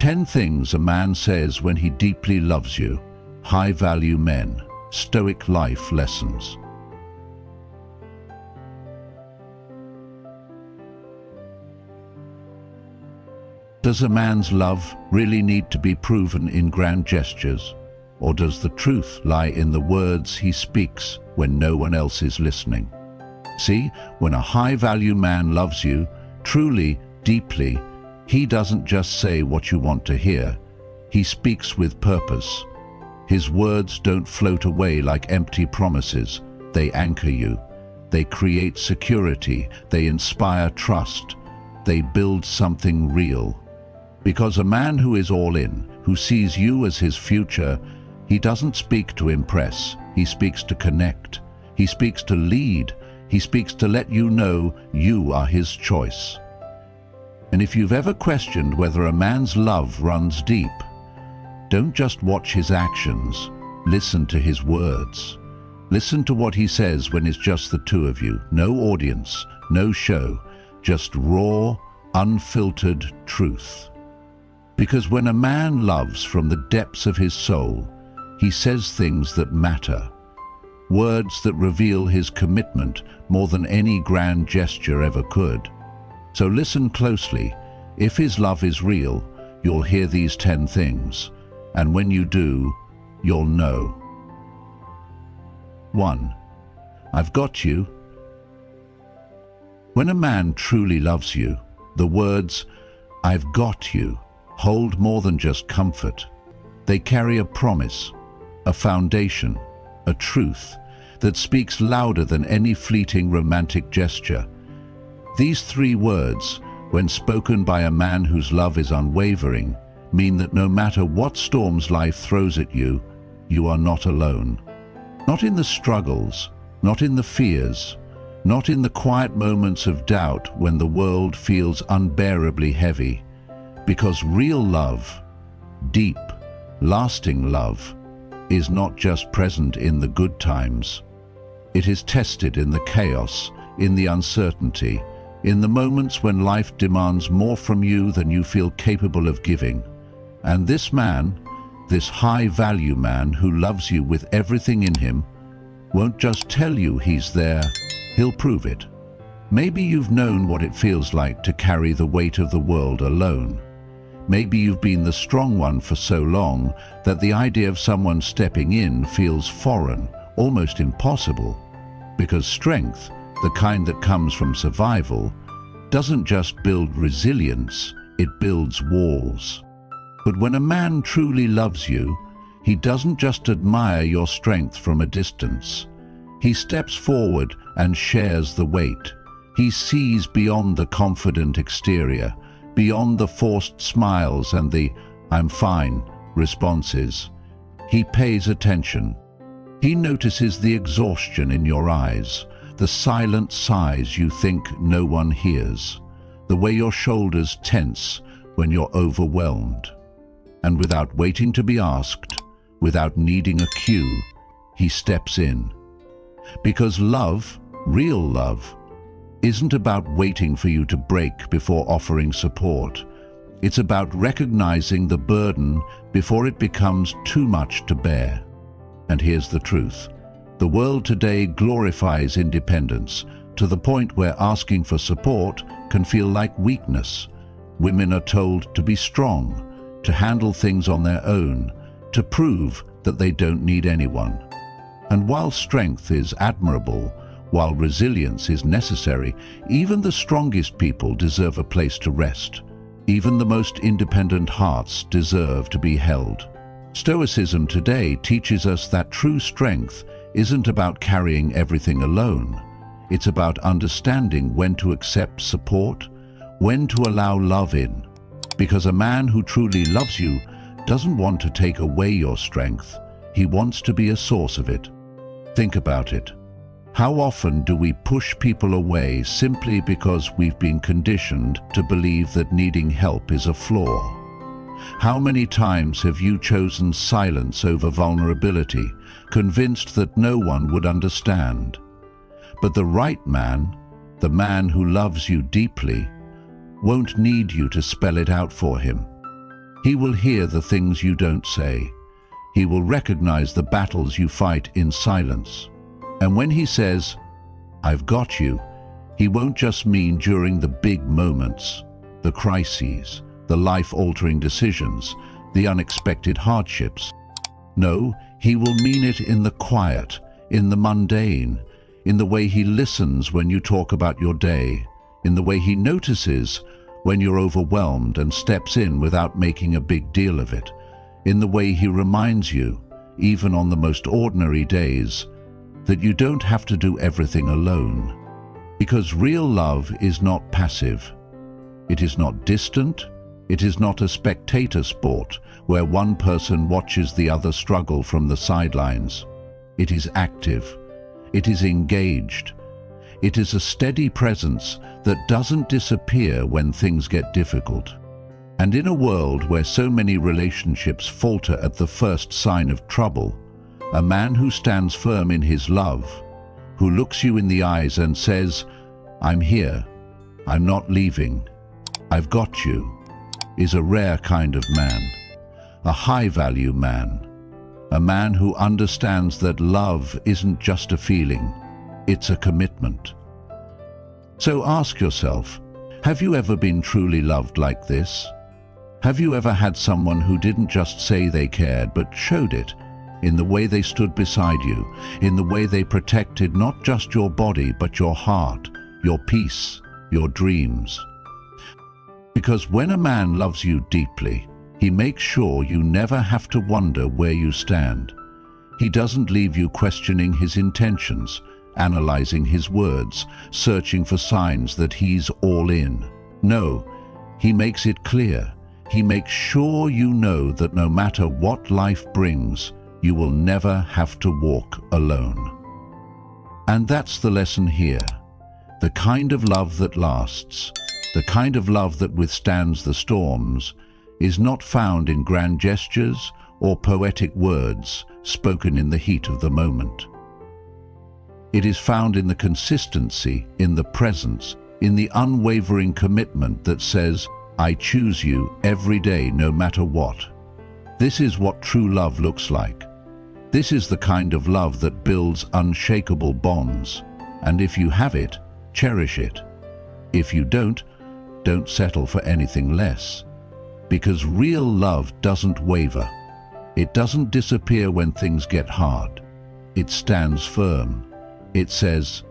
10 things a man says when he deeply loves you. High-value men. Stoic life lessons. Does a man's love really need to be proven in grand gestures? Or does the truth lie in the words he speaks when no one else is listening? See, when a high-value man loves you, truly, deeply, he doesn't just say what you want to hear. He speaks with purpose. His words don't float away like empty promises. They anchor you. They create security. They inspire trust. They build something real. Because a man who is all in, who sees you as his future, he doesn't speak to impress. He speaks to connect. He speaks to lead. He speaks to let you know you are his choice. And if you've ever questioned whether a man's love runs deep, don't just watch his actions, listen to his words. Listen to what he says when it's just the two of you. No audience, no show, just raw, unfiltered truth. Because when a man loves from the depths of his soul, he says things that matter. Words that reveal his commitment more than any grand gesture ever could. So listen closely. If his love is real, you'll hear these 10 things. And when you do, you'll know. 1. I've got you. When a man truly loves you, the words, "I've got you," hold more than just comfort. They carry a promise, a foundation, a truth that speaks louder than any fleeting romantic gesture. These 3 words, when spoken by a man whose love is unwavering, mean that no matter what storms life throws at you, you are not alone. Not in the struggles, not in the fears, not in the quiet moments of doubt when the world feels unbearably heavy. Because real love, deep, lasting love, is not just present in the good times. It is tested in the chaos, in the uncertainty, in the moments when life demands more from you than you feel capable of giving. And this man, this high-value man who loves you with everything in him, won't just tell you he's there, he'll prove it. Maybe you've known what it feels like to carry the weight of the world alone. Maybe you've been the strong one for so long that the idea of someone stepping in feels foreign, almost impossible. Because strength, the kind that comes from survival, doesn't just build resilience, it builds walls. But when a man truly loves you, he doesn't just admire your strength from a distance. He steps forward and shares the weight. He sees beyond the confident exterior, beyond the forced smiles and the "I'm fine" responses. He pays attention. He notices the exhaustion in your eyes, the silent sighs you think no one hears, the way your shoulders tense when you're overwhelmed. And without waiting to be asked, without needing a cue, he steps in. Because love, real love, isn't about waiting for you to break before offering support. It's about recognizing the burden before it becomes too much to bear. And here's the truth. The world today glorifies independence to the point where asking for support can feel like weakness. Women are told to be strong, to handle things on their own, to prove that they don't need anyone. And while strength is admirable, while resilience is necessary, even the strongest people deserve a place to rest. Even the most independent hearts deserve to be held. Stoicism today teaches us that true strength isn't about carrying everything alone. It's about understanding when to accept support, when to allow love in. Because a man who truly loves you doesn't want to take away your strength. He wants to be a source of it. Think about it. How often do we push people away simply because we've been conditioned to believe that needing help is a flaw? How many times have you chosen silence over vulnerability, convinced that no one would understand? But the right man, the man who loves you deeply, won't need you to spell it out for him. He will hear the things you don't say. He will recognize the battles you fight in silence. And when he says, "I've got you," he won't just mean during the big moments, the crises, the life-altering decisions, the unexpected hardships. No, he will mean it in the quiet, in the mundane, in the way he listens when you talk about your day, in the way he notices when you're overwhelmed and steps in without making a big deal of it, in the way he reminds you, even on the most ordinary days, that you don't have to do everything alone. Because real love is not passive. It is not distant. It is not a spectator sport where one person watches the other struggle from the sidelines. It is active. It is engaged. It is a steady presence that doesn't disappear when things get difficult. And in a world where so many relationships falter at the first sign of trouble, a man who stands firm in his love, who looks you in the eyes and says, "I'm here, I'm not leaving, I've got you," is a rare kind of man, a high-value man, a man who understands that love isn't just a feeling, it's a commitment. So ask yourself, have you ever been truly loved like this? Have you ever had someone who didn't just say they cared but showed it in the way they stood beside you, in the way they protected not just your body but your heart, your peace, your dreams? Because when a man loves you deeply, he makes sure you never have to wonder where you stand. He doesn't leave you questioning his intentions, analyzing his words, searching for signs that he's all in. No, he makes it clear. He makes sure you know that no matter what life brings, you will never have to walk alone. And that's the lesson here. The kind of love that lasts, the kind of love that withstands the storms, is not found in grand gestures or poetic words spoken in the heat of the moment. It is found in the consistency, in the presence, in the unwavering commitment that says, "I choose you every day no matter what." This is what true love looks like. This is the kind of love that builds unshakable bonds. And if you have it, cherish it. If you don't settle for anything less. Because real love doesn't waver. It doesn't disappear when things get hard. It stands firm. It says,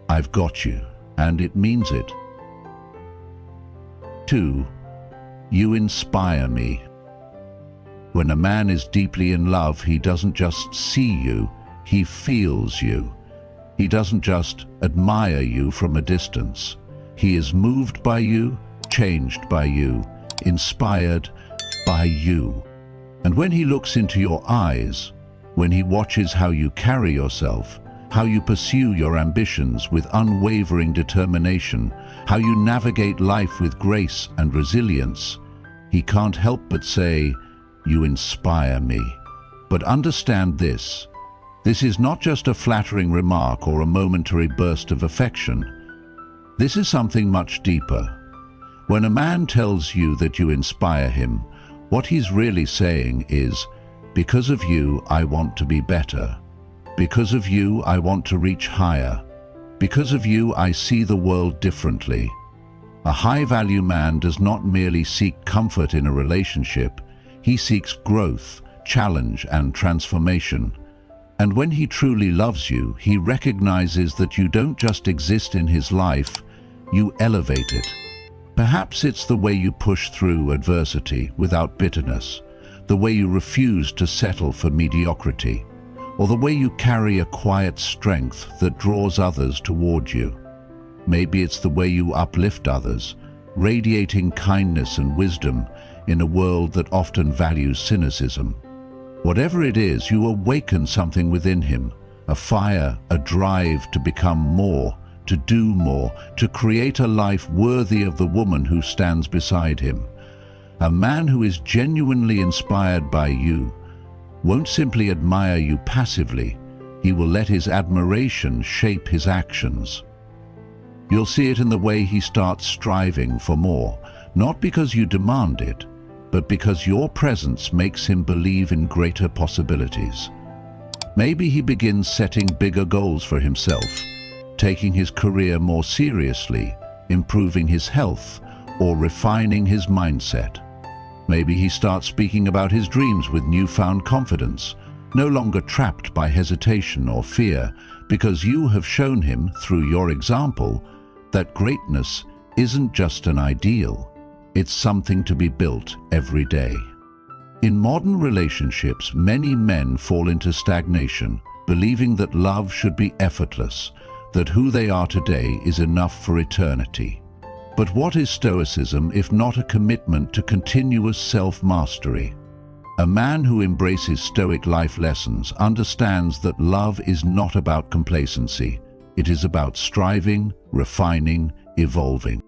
"I've got you," and it means it. 2. You inspire me. When a man is deeply in love, he doesn't just see you, he feels you. He doesn't just admire you from a distance. He is moved by you, changed by you, inspired by you. And when he looks into your eyes, when he watches how you carry yourself, how you pursue your ambitions with unwavering determination, how you navigate life with grace and resilience, he can't help but say, "You inspire me." But understand this. This is not just a flattering remark or a momentary burst of affection. This is something much deeper. When a man tells you that you inspire him, what he's really saying is, "Because of you, I want to be better. Because of you, I want to reach higher. Because of you, I see the world differently." A high-value man does not merely seek comfort in a relationship. He seeks growth, challenge, and transformation. And when he truly loves you, he recognizes that you don't just exist in his life, you elevate it. Perhaps it's the way you push through adversity without bitterness, the way you refuse to settle for mediocrity, or the way you carry a quiet strength that draws others toward you. Maybe it's the way you uplift others, radiating kindness and wisdom in a world that often values cynicism. Whatever it is, you awaken something within him, a fire, a drive to become more, to do more, to create a life worthy of the woman who stands beside him. A man who is genuinely inspired by you won't simply admire you passively. He will let his admiration shape his actions. You'll see it in the way he starts striving for more, not because you demand it, but because your presence makes him believe in greater possibilities. Maybe he begins setting bigger goals for himself, taking his career more seriously, improving his health, or refining his mindset. Maybe he starts speaking about his dreams with newfound confidence, no longer trapped by hesitation or fear, because you have shown him, through your example, that greatness isn't just an ideal, it's something to be built every day. In modern relationships, many men fall into stagnation, believing that love should be effortless, that who they are today is enough for eternity. But what is Stoicism if not a commitment to continuous self-mastery? A man who embraces Stoic life lessons understands that love is not about complacency. It is about striving, refining, evolving.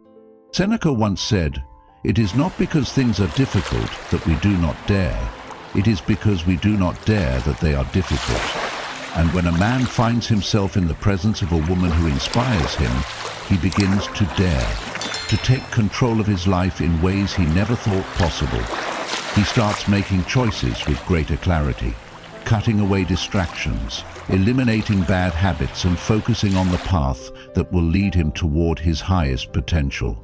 Seneca once said, "It is not because things are difficult that we do not dare. It is because we do not dare that they are difficult." And when a man finds himself in the presence of a woman who inspires him, he begins to dare, to take control of his life in ways he never thought possible. He starts making choices with greater clarity, cutting away distractions, eliminating bad habits and focusing on the path that will lead him toward his highest potential.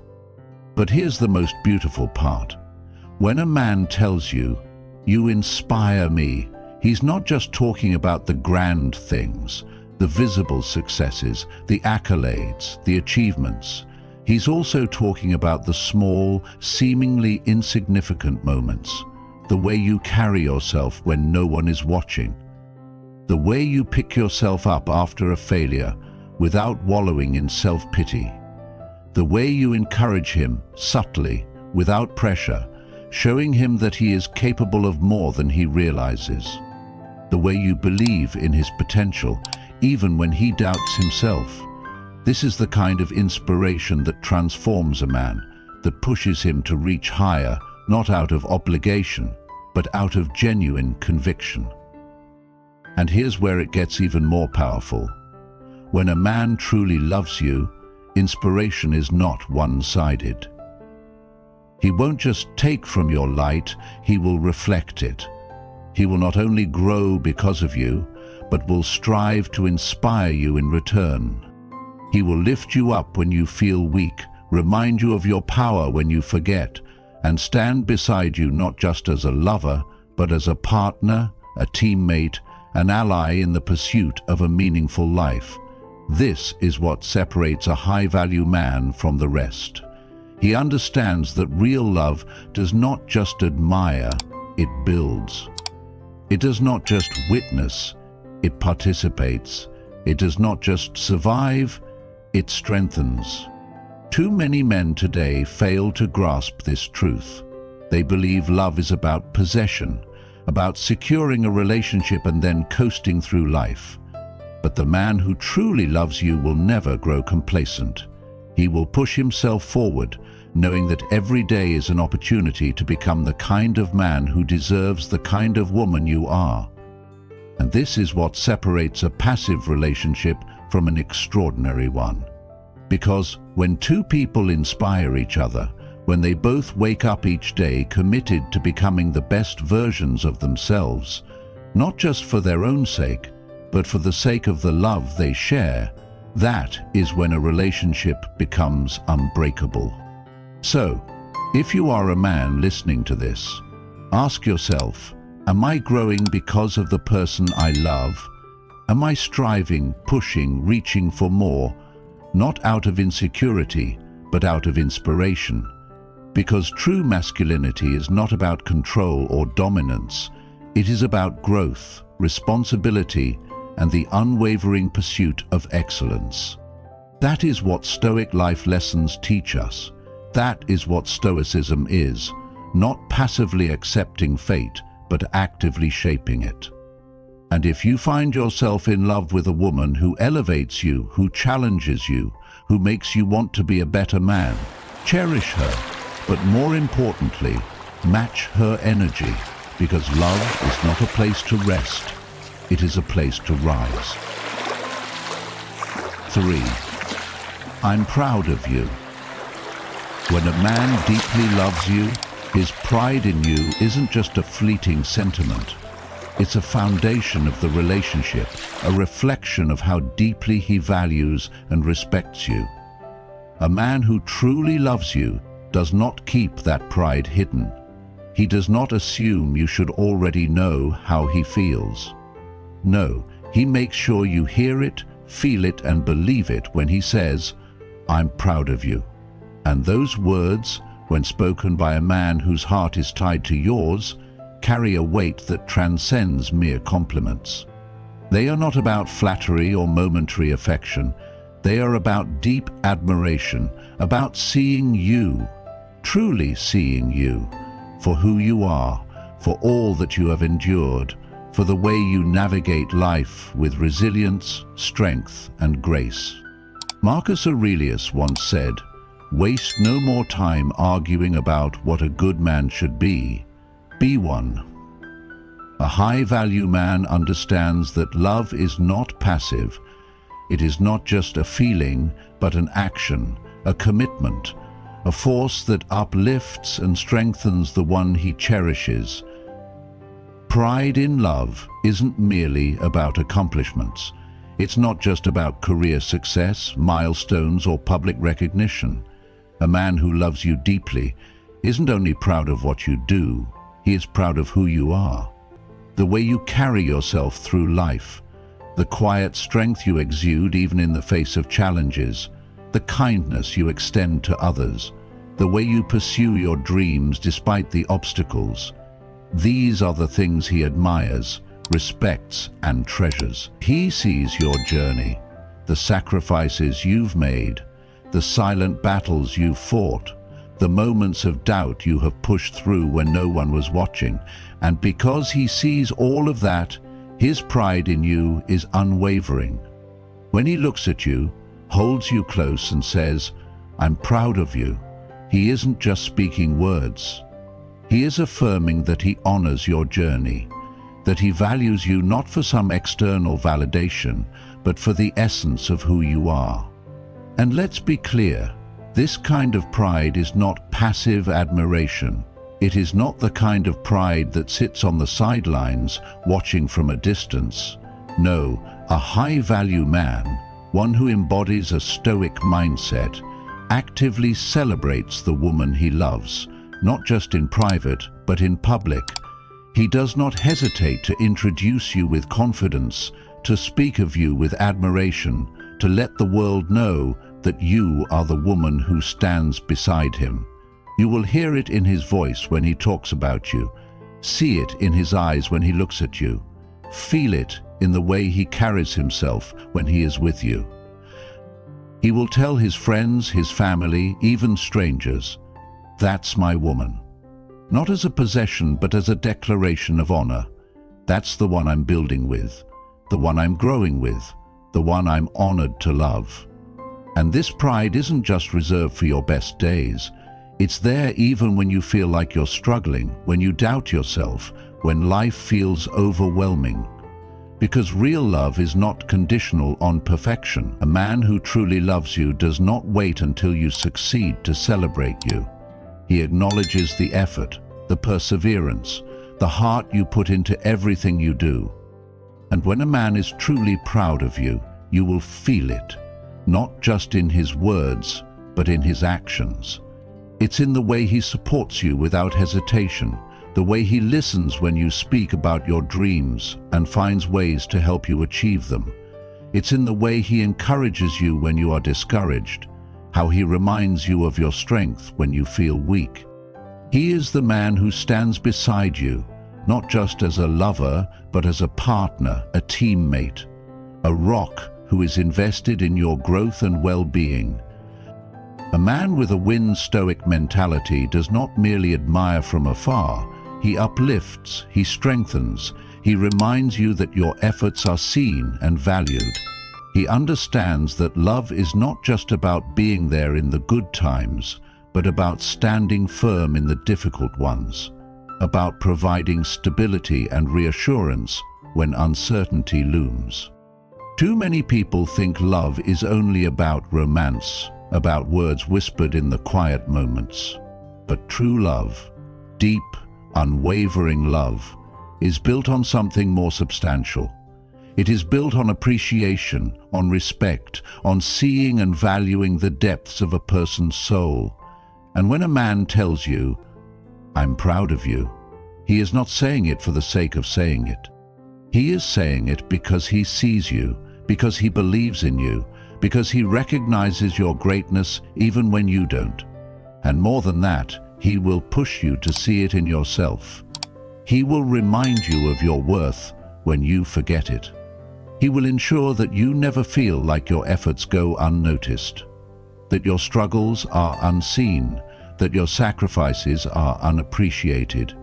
But here's the most beautiful part. When a man tells you, "You inspire me," he's not just talking about the grand things, the visible successes, the accolades, the achievements. He's also talking about the small, seemingly insignificant moments, the way you carry yourself when no one is watching, the way you pick yourself up after a failure without wallowing in self-pity, the way you encourage him subtly, without pressure, showing him that he is capable of more than he realizes, the way you believe in his potential even when he doubts himself. This is the kind of inspiration that transforms a man, that pushes him to reach higher, not out of obligation, but out of genuine conviction. And here's where it gets even more powerful. When a man truly loves you, inspiration is not one-sided. He won't just take from your light, he will reflect it. He will not only grow because of you, but will strive to inspire you in return. He will lift you up when you feel weak, remind you of your power when you forget, and stand beside you not just as a lover, but as a partner, a teammate, an ally in the pursuit of a meaningful life. This is what separates a high-value man from the rest. He understands that real love does not just admire, it builds. It does not just witness, it participates. It does not just survive, it strengthens. Too many men today fail to grasp this truth. They believe love is about possession, about securing a relationship and then coasting through life. But the man who truly loves you will never grow complacent. He will push himself forward, knowing that every day is an opportunity to become the kind of man who deserves the kind of woman you are. And this is what separates a passive relationship from an extraordinary one. Because when two people inspire each other, when they both wake up each day committed to becoming the best versions of themselves, not just for their own sake, but for the sake of the love they share, that is when a relationship becomes unbreakable. So, if you are a man listening to this, ask yourself, am I growing because of the person I love? Am I striving, pushing, reaching for more, not out of insecurity, but out of inspiration? Because true masculinity is not about control or dominance. It is about growth, responsibility, and the unwavering pursuit of excellence. That is what Stoic life lessons teach us. That is what Stoicism is, not passively accepting fate, but actively shaping it. And if you find yourself in love with a woman who elevates you, who challenges you, who makes you want to be a better man, cherish her, but more importantly, match her energy, because love is not a place to rest, it is a place to rise. 3. I'm proud of you. When a man deeply loves you, His pride in you isn't just a fleeting sentiment. It's a foundation of the relationship, a reflection of how deeply he values and respects you. A man who truly loves you does not keep that pride hidden. He does not assume you should already know how he feels. No, he makes sure you hear it, feel it, and believe it when he says, "I'm proud of you." And those words, when spoken by a man whose heart is tied to yours, carry a weight that transcends mere compliments. They are not about flattery or momentary affection. They are about deep admiration, about seeing you, truly seeing you, for who you are, for all that you have endured, for the way you navigate life with resilience, strength, and grace. Marcus Aurelius once said, "Waste no more time arguing about what a good man should be. Be one." A high-value man understands that love is not passive. It is not just a feeling, but an action, a commitment, a force that uplifts and strengthens the one he cherishes. Pride in love isn't merely about accomplishments. It's not just about career success, milestones, or public recognition. A man who loves you deeply isn't only proud of what you do, he is proud of who you are. The way you carry yourself through life, the quiet strength you exude even in the face of challenges, the kindness you extend to others, the way you pursue your dreams despite the obstacles. These are the things he admires, respects, and treasures. He sees your journey, the sacrifices you've made, the silent battles you've fought, the moments of doubt you have pushed through when no one was watching. And because he sees all of that, his pride in you is unwavering. When he looks at you, holds you close and says, "I'm proud of you," he isn't just speaking words. He is affirming that he honors your journey, that he values you not for some external validation, but for the essence of who you are. And let's be clear, this kind of pride is not passive admiration. It is not the kind of pride that sits on the sidelines watching from a distance. No, a high-value man, one who embodies a stoic mindset, actively celebrates the woman he loves, not just in private, but in public. He does not hesitate to introduce you with confidence, to speak of you with admiration, to let the world know that you are the woman who stands beside him. You will hear it in his voice when he talks about you, see it in his eyes when he looks at you, feel it in the way he carries himself when he is with you. He will tell his friends, his family, even strangers, "That's my woman." Not as a possession, but as a declaration of honor. That's the one I'm building with, the one I'm growing with, the one I'm honored to love. And this pride isn't just reserved for your best days. It's there even when you feel like you're struggling, when you doubt yourself, when life feels overwhelming. Because real love is not conditional on perfection. A man who truly loves you does not wait until you succeed to celebrate you. He acknowledges the effort, the perseverance, the heart you put into everything you do. And when a man is truly proud of you, you will feel it, not just in his words, but in his actions. It's in the way he supports you without hesitation, the way he listens when you speak about your dreams and finds ways to help you achieve them. It's in the way he encourages you when you are discouraged, how he reminds you of your strength when you feel weak. He is the man who stands beside you, not just as a lover, but as a partner, a teammate, a rock who is invested in your growth and well-being. A man with a Stoic mentality does not merely admire from afar. He uplifts, he strengthens, he reminds you that your efforts are seen and valued. He understands that love is not just about being there in the good times, but about standing firm in the difficult ones, about providing stability and reassurance when uncertainty looms. Too many people think love is only about romance, about words whispered in the quiet moments. But true love, deep, unwavering love is built on something more substantial. It is built on appreciation, on respect, on seeing and valuing the depths of a person's soul. And when a man tells you, "I'm proud of you," he is not saying it for the sake of saying it. He is saying it because he sees you, because he believes in you, because he recognizes your greatness even when you don't. And more than that, he will push you to see it in yourself. He will remind you of your worth when you forget it. He will ensure that you never feel like your efforts go unnoticed, that your struggles are unseen, that your sacrifices are unappreciated.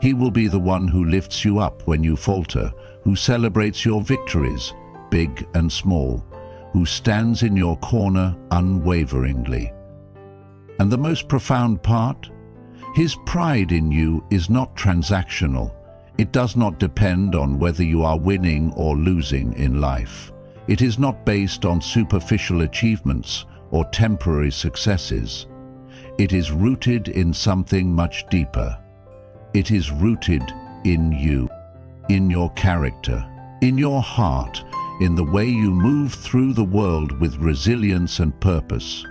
He will be the one who lifts you up when you falter, who celebrates your victories, big and small, who stands in your corner unwaveringly. And the most profound part? His pride in you is not transactional. It does not depend on whether you are winning or losing in life. It is not based on superficial achievements or temporary successes. It is rooted in something much deeper. It is rooted in you, in your character, in your heart, in the way you move through the world with resilience and purpose.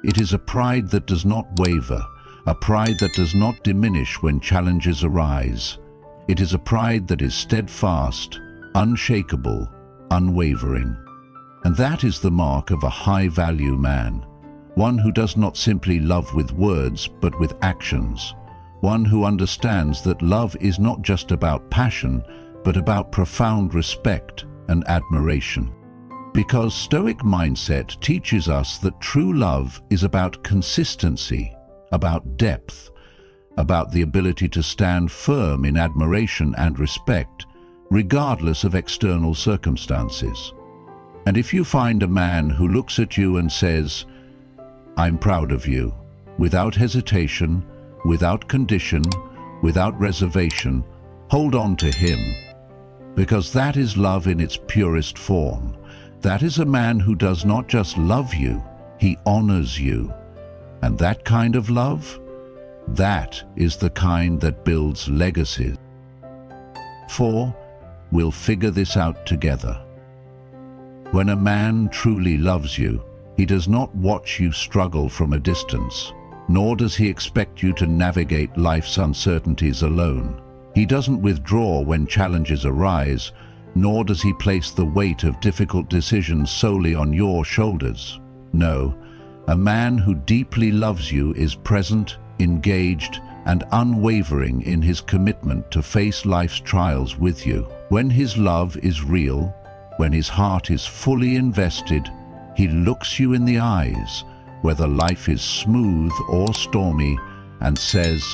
It is a pride that does not waver, a pride that does not diminish when challenges arise. It is a pride that is steadfast, unshakable, unwavering. And that is the mark of a high-value man, one who does not simply love with words but with actions, one who understands that love is not just about passion but about profound respect and admiration. Because Stoic mindset teaches us that true love is about consistency, about depth, about the ability to stand firm in admiration and respect, regardless of external circumstances. And if you find a man who looks at you and says, "I'm proud of you," without hesitation, without condition, without reservation, hold on to him, because that is love in its purest form. That is a man who does not just love you, he honors you. And that kind of love, that is the kind that builds legacies. 4. We'll figure this out together. When a man truly loves you, he does not watch you struggle from a distance, nor does he expect you to navigate life's uncertainties alone. He doesn't withdraw when challenges arise, nor does he place the weight of difficult decisions solely on your shoulders. No, a man who deeply loves you is present, engaged, and unwavering in his commitment to face life's trials with you. When his love is real, when his heart is fully invested, he looks you in the eyes, whether life is smooth or stormy, and says,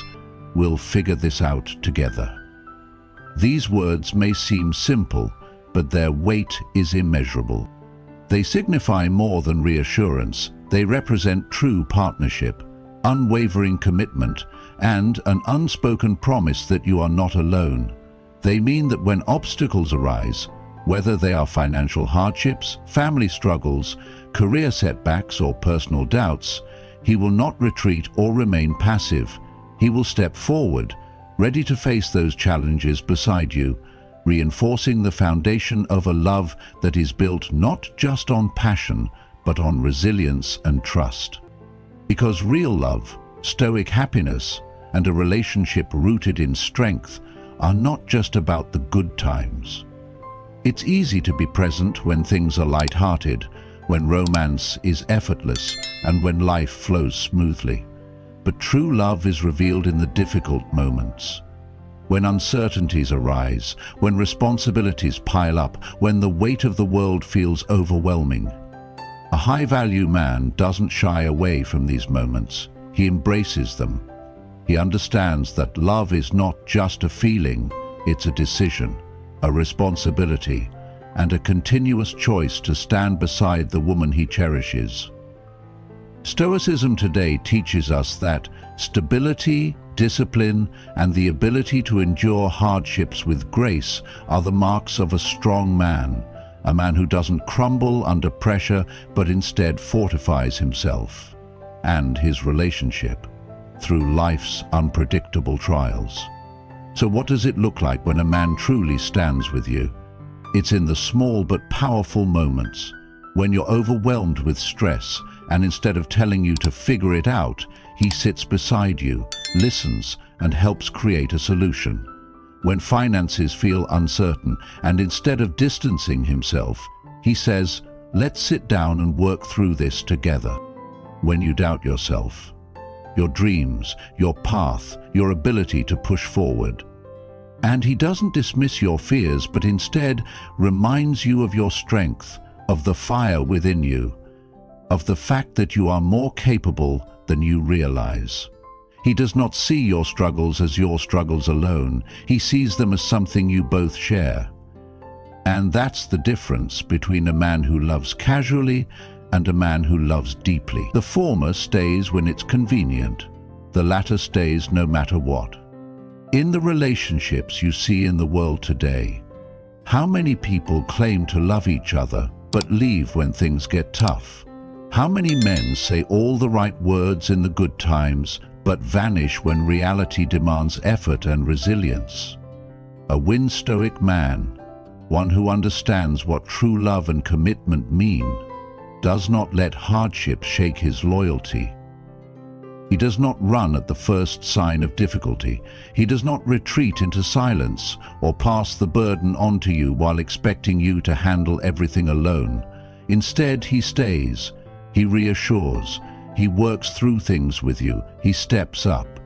"We'll figure this out together." These words may seem simple, but their weight is immeasurable. They signify more than reassurance. They represent true partnership, unwavering commitment, and an unspoken promise that you are not alone. They mean that when obstacles arise, whether they are financial hardships, family struggles, career setbacks, or personal doubts, he will not retreat or remain passive. He will step forward, ready to face those challenges beside you, reinforcing the foundation of a love that is built not just on passion, but on resilience and trust. Because real love, stoic happiness, and a relationship rooted in strength are not just about the good times. It's easy to be present when things are light-hearted, when romance is effortless, and when life flows smoothly. But true love is revealed in the difficult moments. When uncertainties arise, when responsibilities pile up, when the weight of the world feels overwhelming. A high-value man doesn't shy away from these moments. He embraces them. He understands that love is not just a feeling, it's a decision, a responsibility, and a continuous choice to stand beside the woman he cherishes. Stoicism today teaches us that stability, discipline, and the ability to endure hardships with grace are the marks of a strong man, a man who doesn't crumble under pressure but instead fortifies himself and his relationship. through life's unpredictable trials. So what does it look like when a man truly stands with you? It's in the small but powerful moments, when you're overwhelmed with stress, and instead of telling you to figure it out, he sits beside you, listens, and helps create a solution. When finances feel uncertain, and instead of distancing himself, he says, "Let's sit down and work through this together." When you doubt yourself, your dreams, your path, your ability to push forward. And he doesn't dismiss your fears, but instead reminds you of your strength, of the fire within you, of the fact that you are more capable than you realize. He does not see your struggles as your struggles alone. He sees them as something you both share. And that's the difference between a man who loves casually and a man who loves deeply. The former stays when it's convenient. The latter stays no matter what. In the relationships you see in the world today, how many people claim to love each other but leave when things get tough? How many men say all the right words in the good times but vanish when reality demands effort and resilience? A Stoic man, one who understands what true love and commitment mean, does not let hardship shake his loyalty. He does not run at the first sign of difficulty. He does not retreat into silence or pass the burden on to you while expecting you to handle everything alone. Instead, he stays, he reassures, he works through things with you, he steps up.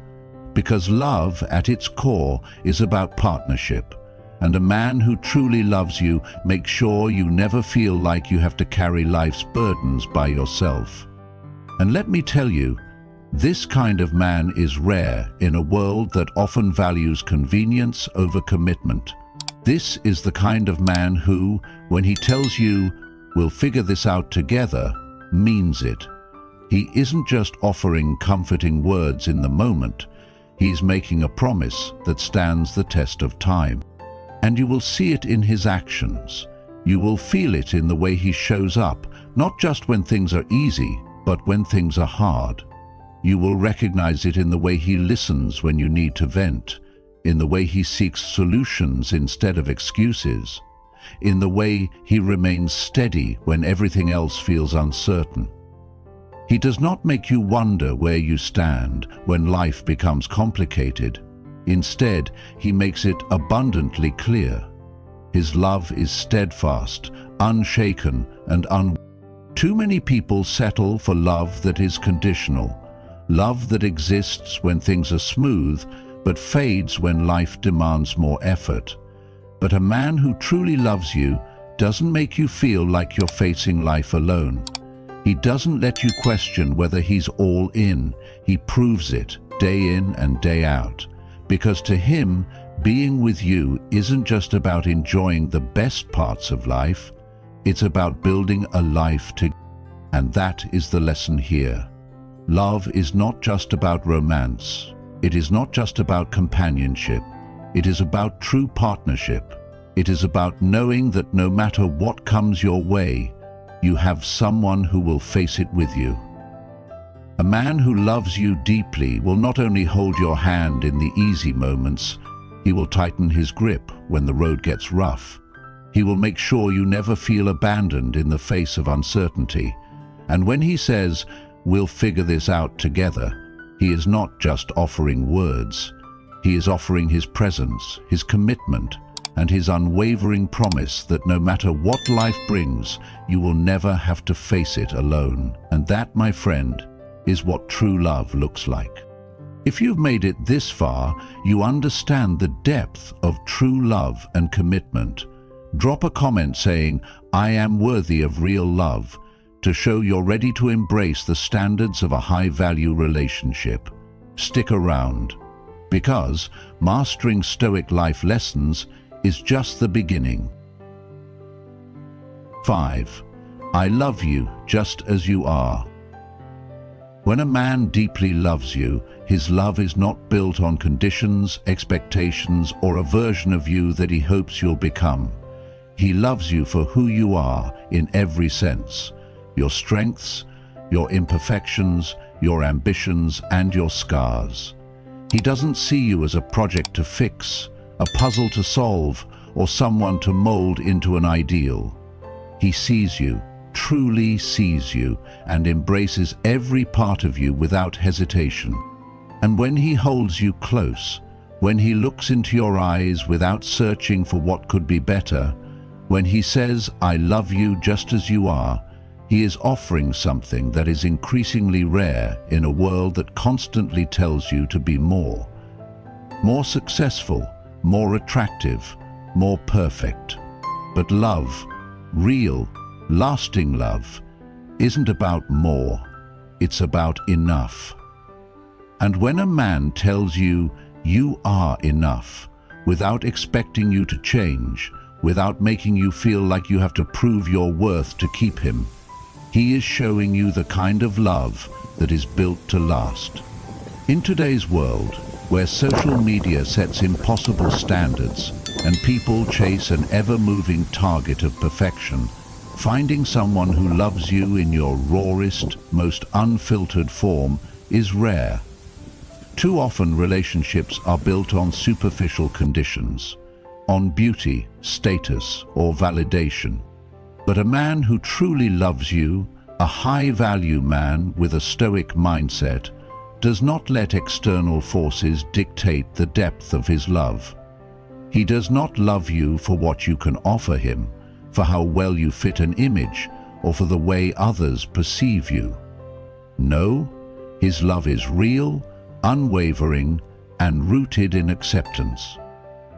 Because love, at its core, is about partnership. And a man who truly loves you makes sure you never feel like you have to carry life's burdens by yourself. And let me tell you, this kind of man is rare in a world that often values convenience over commitment. This is the kind of man who, when he tells you, "We'll figure this out together," means it. He isn't just offering comforting words in the moment. He's making a promise that stands the test of time. And you will see it in his actions. You will feel it in the way he shows up, not just when things are easy, but when things are hard. You will recognize it in the way he listens when you need to vent, in the way he seeks solutions instead of excuses, in the way he remains steady when everything else feels uncertain. He does not make you wonder where you stand when life becomes complicated. Instead, he makes it abundantly clear. His love is steadfast, unshaken, and Too many people settle for love that is conditional, love that exists when things are smooth, but fades when life demands more effort. But a man who truly loves you doesn't make you feel like you're facing life alone. He doesn't let you question whether he's all in. He proves it day in and day out. Because to him, being with you isn't just about enjoying the best parts of life, it's about building a life together. And that is the lesson here. Love is not just about romance. It is not just about companionship. It is about true partnership. It is about knowing that no matter what comes your way, you have someone who will face it with you. A man who loves you deeply will not only hold your hand in the easy moments, he will tighten his grip when the road gets rough. He will make sure you never feel abandoned in the face of uncertainty. And when he says, "We'll figure this out together," he is not just offering words. He is offering his presence, his commitment, and his unwavering promise that no matter what life brings, you will never have to face it alone. And that, my friend, is what true love looks like. If you've made it this far, you understand the depth of true love and commitment. Drop a comment saying, "I am worthy of real love," to show you're ready to embrace the standards of a high-value relationship. Stick around, because mastering Stoic life lessons is just the beginning. 5. I love you just as you are. When a man deeply loves you, his love is not built on conditions, expectations, or a version of you that he hopes you'll become. He loves you for who you are in every sense. Your strengths, your imperfections, your ambitions, and your scars. He doesn't see you as a project to fix, a puzzle to solve, or someone to mold into an ideal. He sees you, truly sees you, and embraces every part of you without hesitation. And when he holds you close, when he looks into your eyes without searching for what could be better, when he says, "I love you just as you are," he is offering something that is increasingly rare in a world that constantly tells you to be more. More successful, more attractive, more perfect. But love, real, lasting love, isn't about more, it's about enough. And when a man tells you, "You are enough," without expecting you to change, without making you feel like you have to prove your worth to keep him, he is showing you the kind of love that is built to last. In today's world, where social media sets impossible standards and people chase an ever-moving target of perfection, finding someone who loves you in your rawest, most unfiltered form is rare. Too often relationships are built on superficial conditions, on beauty, status, or validation. But a man who truly loves you, a high-value man with a stoic mindset, does not let external forces dictate the depth of his love. He does not love you for what you can offer him, for how well you fit an image, or for the way others perceive you. No, his love is real, unwavering, and rooted in acceptance.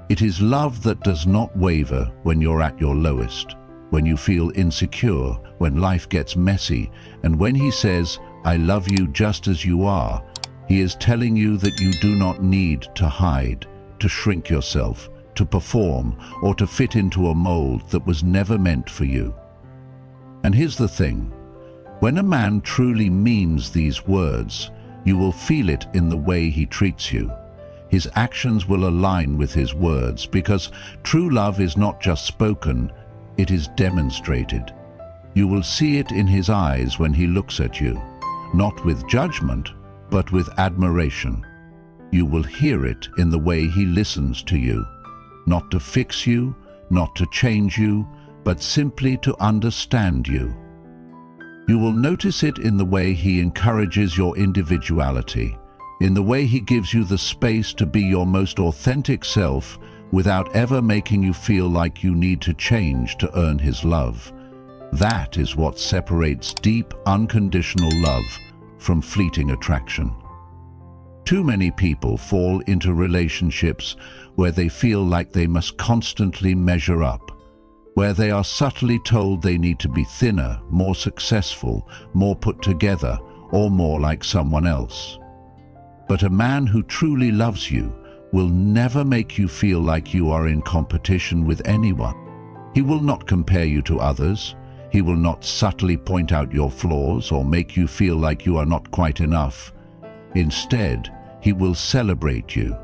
It is love that does not waver when you're at your lowest, when you feel insecure, when life gets messy, and when he says, "I love you just as you are," he is telling you that you do not need to hide, to shrink yourself, to perform, or to fit into a mold that was never meant for you. And here's the thing, when a man truly means these words, you will feel it in the way he treats you. His actions will align with his words, because true love is not just spoken, it is demonstrated. You will see it in his eyes when he looks at you, not with judgment, but with admiration. You will hear it in the way he listens to you, not to fix you, not to change you, but simply to understand you. You will notice it in the way he encourages your individuality, in the way he gives you the space to be your most authentic self without ever making you feel like you need to change to earn his love. That is what separates deep, unconditional love from fleeting attraction. Too many people fall into relationships where they feel like they must constantly measure up, where they are subtly told they need to be thinner, more successful, more put together, or more like someone else. But a man who truly loves you will never make you feel like you are in competition with anyone. He will not compare you to others. He will not subtly point out your flaws or make you feel like you are not quite enough. Instead, he will celebrate you,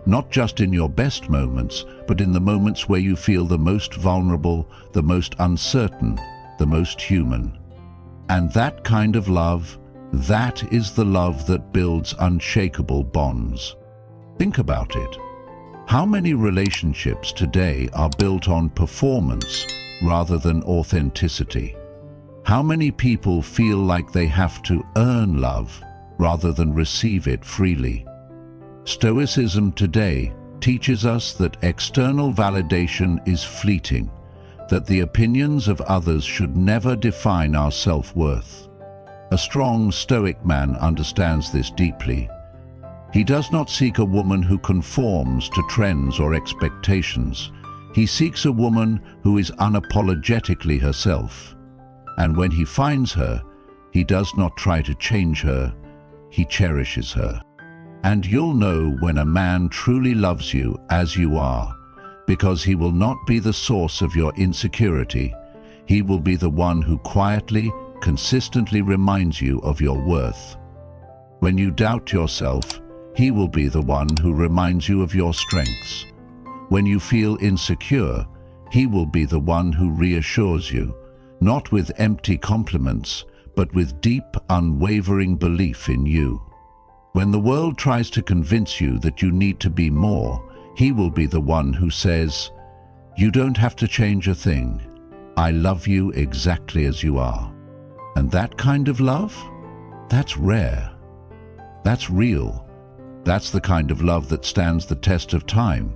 not just in your best moments, but in the moments where you feel the most vulnerable, the most uncertain, the most human. And that kind of love, that is the love that builds unshakable bonds. Think about it. How many relationships today are built on performance rather than authenticity? How many people feel like they have to earn love rather than receive it freely? Stoicism today teaches us that external validation is fleeting, that the opinions of others should never define our self-worth. A strong Stoic man understands this deeply. He does not seek a woman who conforms to trends or expectations. He seeks a woman who is unapologetically herself. And when he finds her, he does not try to change her, he cherishes her. And you'll know when a man truly loves you as you are, because he will not be the source of your insecurity. He will be the one who quietly, consistently reminds you of your worth. When you doubt yourself, he will be the one who reminds you of your strengths. When you feel insecure, he will be the one who reassures you, not with empty compliments, but with deep, unwavering belief in you. When the world tries to convince you that you need to be more, he will be the one who says, "You don't have to change a thing. I love you exactly as you are." And that kind of love? That's rare. That's real. That's the kind of love that stands the test of time.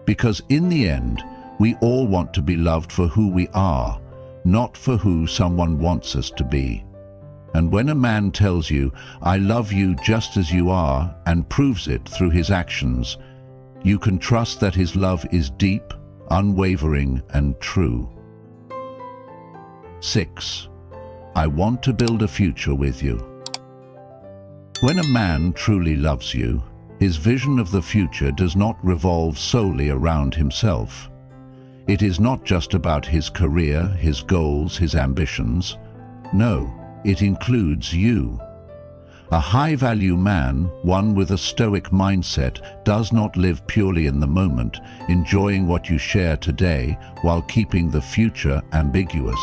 Because in the end, we all want to be loved for who we are, not for who someone wants us to be. And when a man tells you, "I love you just as you are," and proves it through his actions, you can trust that his love is deep, unwavering, and true. 6. I want to build a future with you. When a man truly loves you, his vision of the future does not revolve solely around himself. It is not just about his career, his goals, his ambitions. No, it includes you. A high-value man, one with a stoic mindset, does not live purely in the moment, enjoying what you share today while keeping the future ambiguous.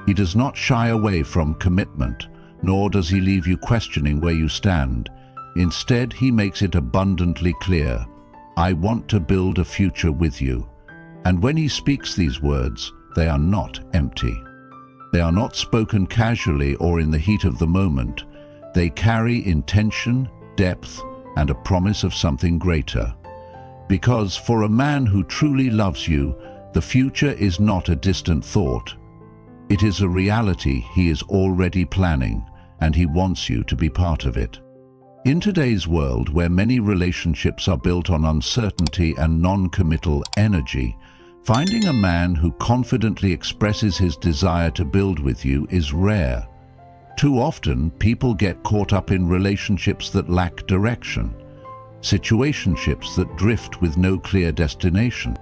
He does not shy away from commitment, nor does he leave you questioning where you stand. Instead, he makes it abundantly clear, "I want to build a future with you." And when he speaks these words, they are not empty. They are not spoken casually or in the heat of the moment. They carry intention, depth, and a promise of something greater. Because for a man who truly loves you, the future is not a distant thought. It is a reality he is already planning, and he wants you to be part of it. In today's world, where many relationships are built on uncertainty and non-committal energy, finding a man who confidently expresses his desire to build with you is rare. Too often, people get caught up in relationships that lack direction, situationships that drift with no clear destination.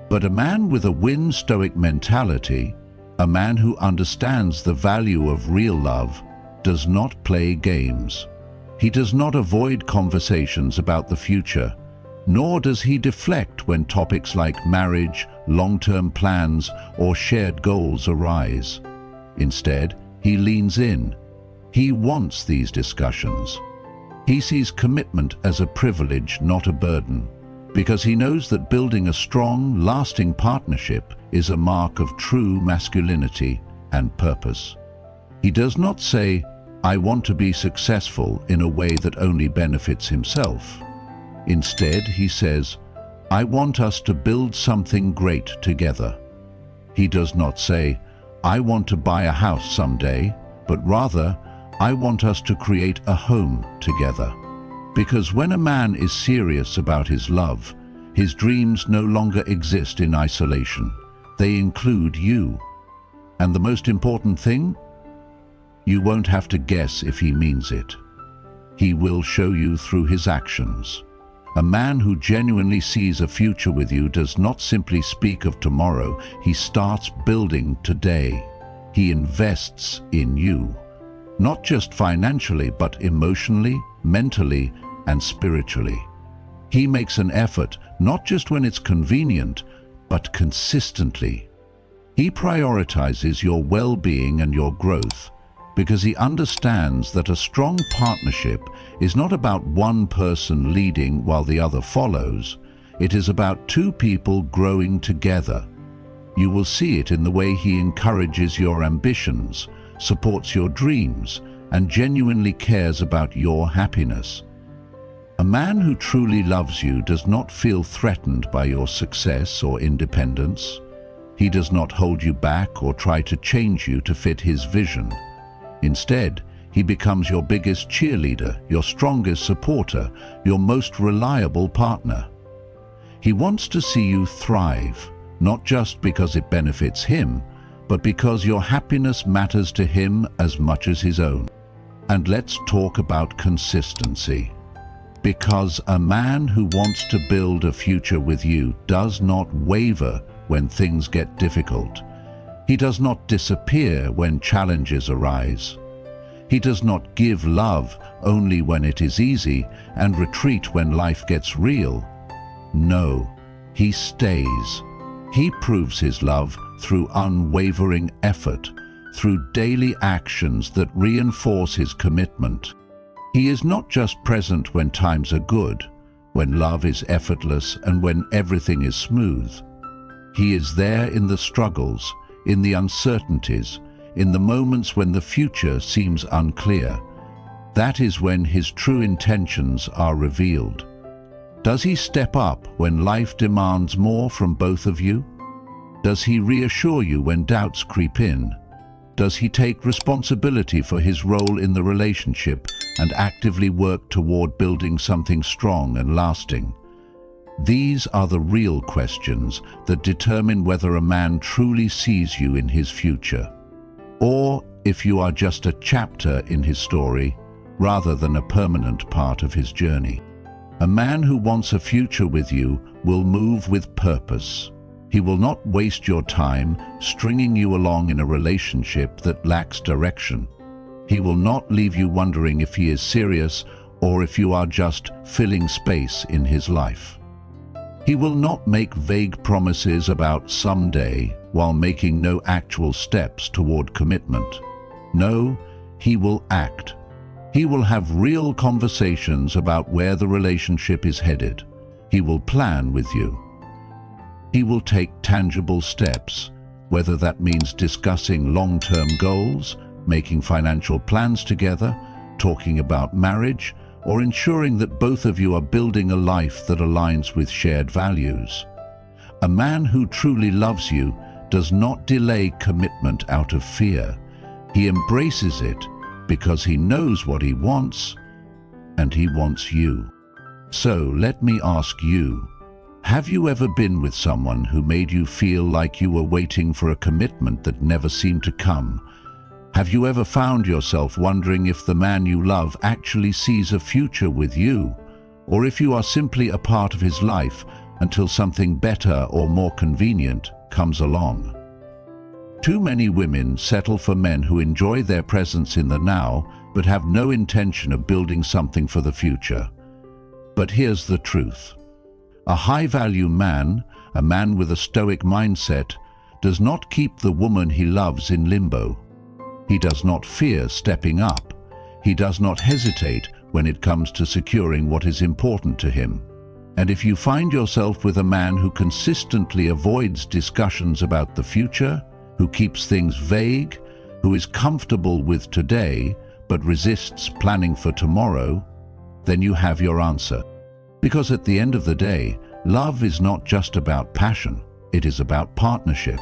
But a man with a win stoic mentality, a man who understands the value of real love, does not play games. He does not avoid conversations about the future, nor does he deflect when topics like marriage, long-term plans, or shared goals arise. Instead, he leans in. He wants these discussions. He sees commitment as a privilege, not a burden, because he knows that building a strong, lasting partnership is a mark of true masculinity and purpose. He does not say, "I want to be successful," in a way that only benefits himself. Instead, he says, "I want us to build something great together." He does not say, "I want to buy a house someday," but rather, "I want us to create a home together." Because when a man is serious about his love, his dreams no longer exist in isolation. They include you. And the most important thing? You won't have to guess if he means it. He will show you through his actions. A man who genuinely sees a future with you does not simply speak of tomorrow, he starts building today. He invests in you, not just financially, but emotionally, mentally, and spiritually. He makes an effort, not just when it's convenient, but consistently. He prioritizes your well-being and your growth, because he understands that a strong partnership is not about one person leading while the other follows. It is about two people growing together. You will see it in the way he encourages your ambitions, supports your dreams, and genuinely cares about your happiness. A man who truly loves you does not feel threatened by your success or independence. He does not hold you back or try to change you to fit his vision. Instead, he becomes your biggest cheerleader, your strongest supporter, your most reliable partner. He wants to see you thrive, not just because it benefits him, but because your happiness matters to him as much as his own. And let's talk about consistency. Because a man who wants to build a future with you does not waver when things get difficult. He does not disappear when challenges arise. He does not give love only when it is easy and retreat when life gets real. No, he stays. He proves his love through unwavering effort, through daily actions that reinforce his commitment. He is not just present when times are good, when love is effortless and when everything is smooth. He is there in the struggles, in the uncertainties, in the moments when the future seems unclear. That is when his true intentions are revealed. Does he step up when life demands more from both of you? Does he reassure you when doubts creep in? Does he take responsibility for his role in the relationship and actively work toward building something strong and lasting? These are the real questions that determine whether a man truly sees you in his future, or if you are just a chapter in his story rather than a permanent part of his journey. A man who wants a future with you will move with purpose. He will not waste your time stringing you along in a relationship that lacks direction. He will not leave you wondering if he is serious or if you are just filling space in his life. He will not make vague promises about someday while making no actual steps toward commitment. No, he will act. He will have real conversations about where the relationship is headed. He will plan with you. He will take tangible steps, whether that means discussing long-term goals, making financial plans together, talking about marriage, or ensuring that both of you are building a life that aligns with shared values. A man who truly loves you does not delay commitment out of fear. He embraces it because he knows what he wants, and he wants you. So let me ask you, have you ever been with someone who made you feel like you were waiting for a commitment that never seemed to come? Have you ever found yourself wondering if the man you love actually sees a future with you, or if you are simply a part of his life until something better or more convenient comes along? Too many women settle for men who enjoy their presence in the now but have no intention of building something for the future. But here's the truth. A high-value man, a man with a stoic mindset, does not keep the woman he loves in limbo. He does not fear stepping up. He does not hesitate when it comes to securing what is important to him. And if you find yourself with a man who consistently avoids discussions about the future, who keeps things vague, who is comfortable with today but resists planning for tomorrow, then you have your answer. Because at the end of the day, love is not just about passion, it is about partnership.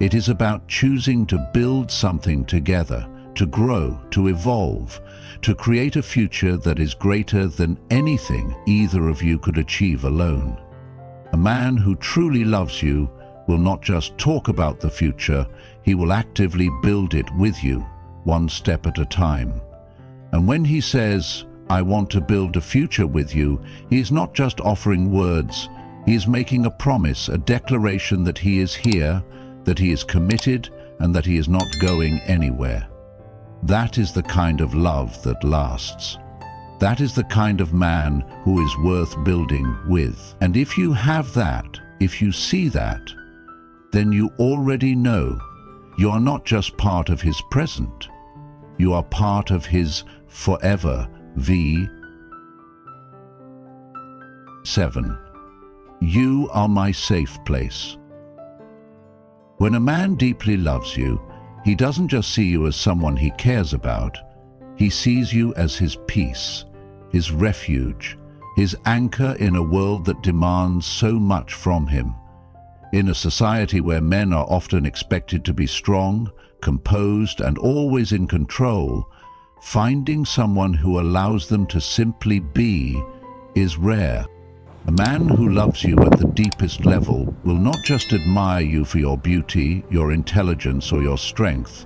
It is about choosing to build something together, to grow, to evolve, to create a future that is greater than anything either of you could achieve alone. A man who truly loves you will not just talk about the future, he will actively build it with you, one step at a time. And when he says, "I want to build a future with you," he is not just offering words, he is making a promise, a declaration that he is here, that he is committed, and that he is not going anywhere. That is the kind of love that lasts. That is the kind of man who is worth building with. And if you have that, if you see that, then you already know you are not just part of his present, you are part of his forever. 7. You are my safe place. When a man deeply loves you, he doesn't just see you as someone he cares about, he sees you as his peace, his refuge, his anchor in a world that demands so much from him. In a society where men are often expected to be strong, composed, and always in control, finding someone who allows them to simply be is rare. A man who loves you at the deepest level will not just admire you for your beauty, your intelligence, or your strength.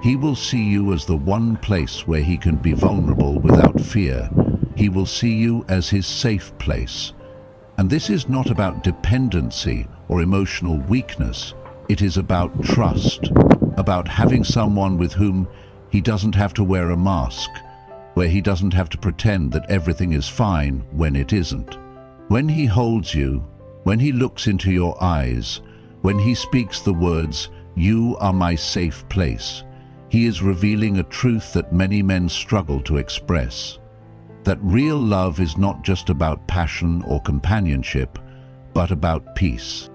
He will see you as the one place where he can be vulnerable without fear. He will see you as his safe place. And this is not about dependency or emotional weakness. It is about trust, about having someone with whom he doesn't have to wear a mask, where he doesn't have to pretend that everything is fine when it isn't. When he holds you, when he looks into your eyes, when he speaks the words, "You are my safe place," he is revealing a truth that many men struggle to express. That real love is not just about passion or companionship, but about peace.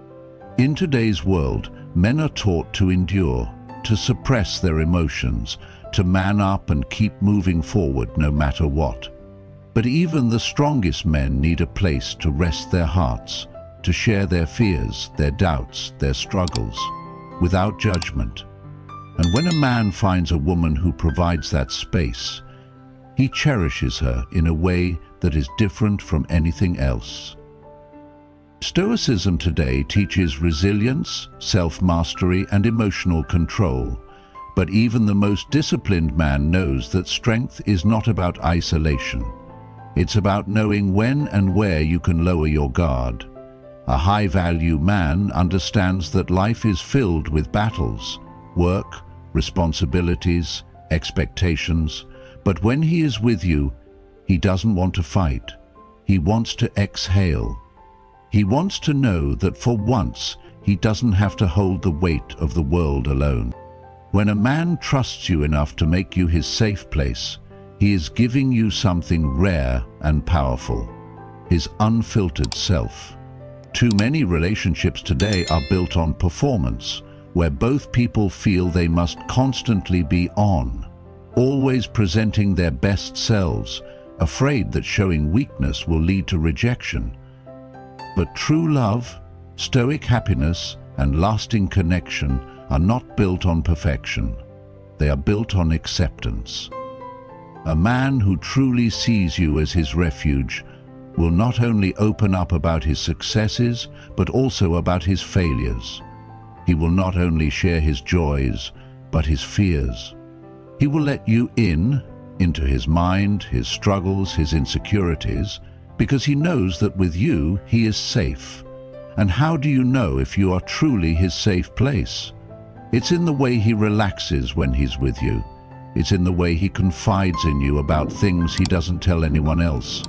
In today's world, men are taught to endure, to suppress their emotions, to man up and keep moving forward no matter what. But even the strongest men need a place to rest their hearts, to share their fears, their doubts, their struggles, without judgment. And when a man finds a woman who provides that space, he cherishes her in a way that is different from anything else. Stoicism today teaches resilience, self-mastery, and emotional control. But even the most disciplined man knows that strength is not about isolation. It's about knowing when and where you can lower your guard. A high-value man understands that life is filled with battles, work, responsibilities, expectations, but when he is with you, he doesn't want to fight. He wants to exhale. He wants to know that for once, he doesn't have to hold the weight of the world alone. When a man trusts you enough to make you his safe place, he is giving you something rare and powerful, his unfiltered self. Too many relationships today are built on performance, where both people feel they must constantly be on, always presenting their best selves, afraid that showing weakness will lead to rejection. But true love, stoic happiness, and lasting connection are not built on perfection. They are built on acceptance. A man who truly sees you as his refuge will not only open up about his successes, but also about his failures. He will not only share his joys, but his fears. He will let you into his mind, his struggles, his insecurities, because he knows that with you, he is safe. And how do you know if you are truly his safe place? It's in the way he relaxes when he's with you. It's in the way he confides in you about things he doesn't tell anyone else.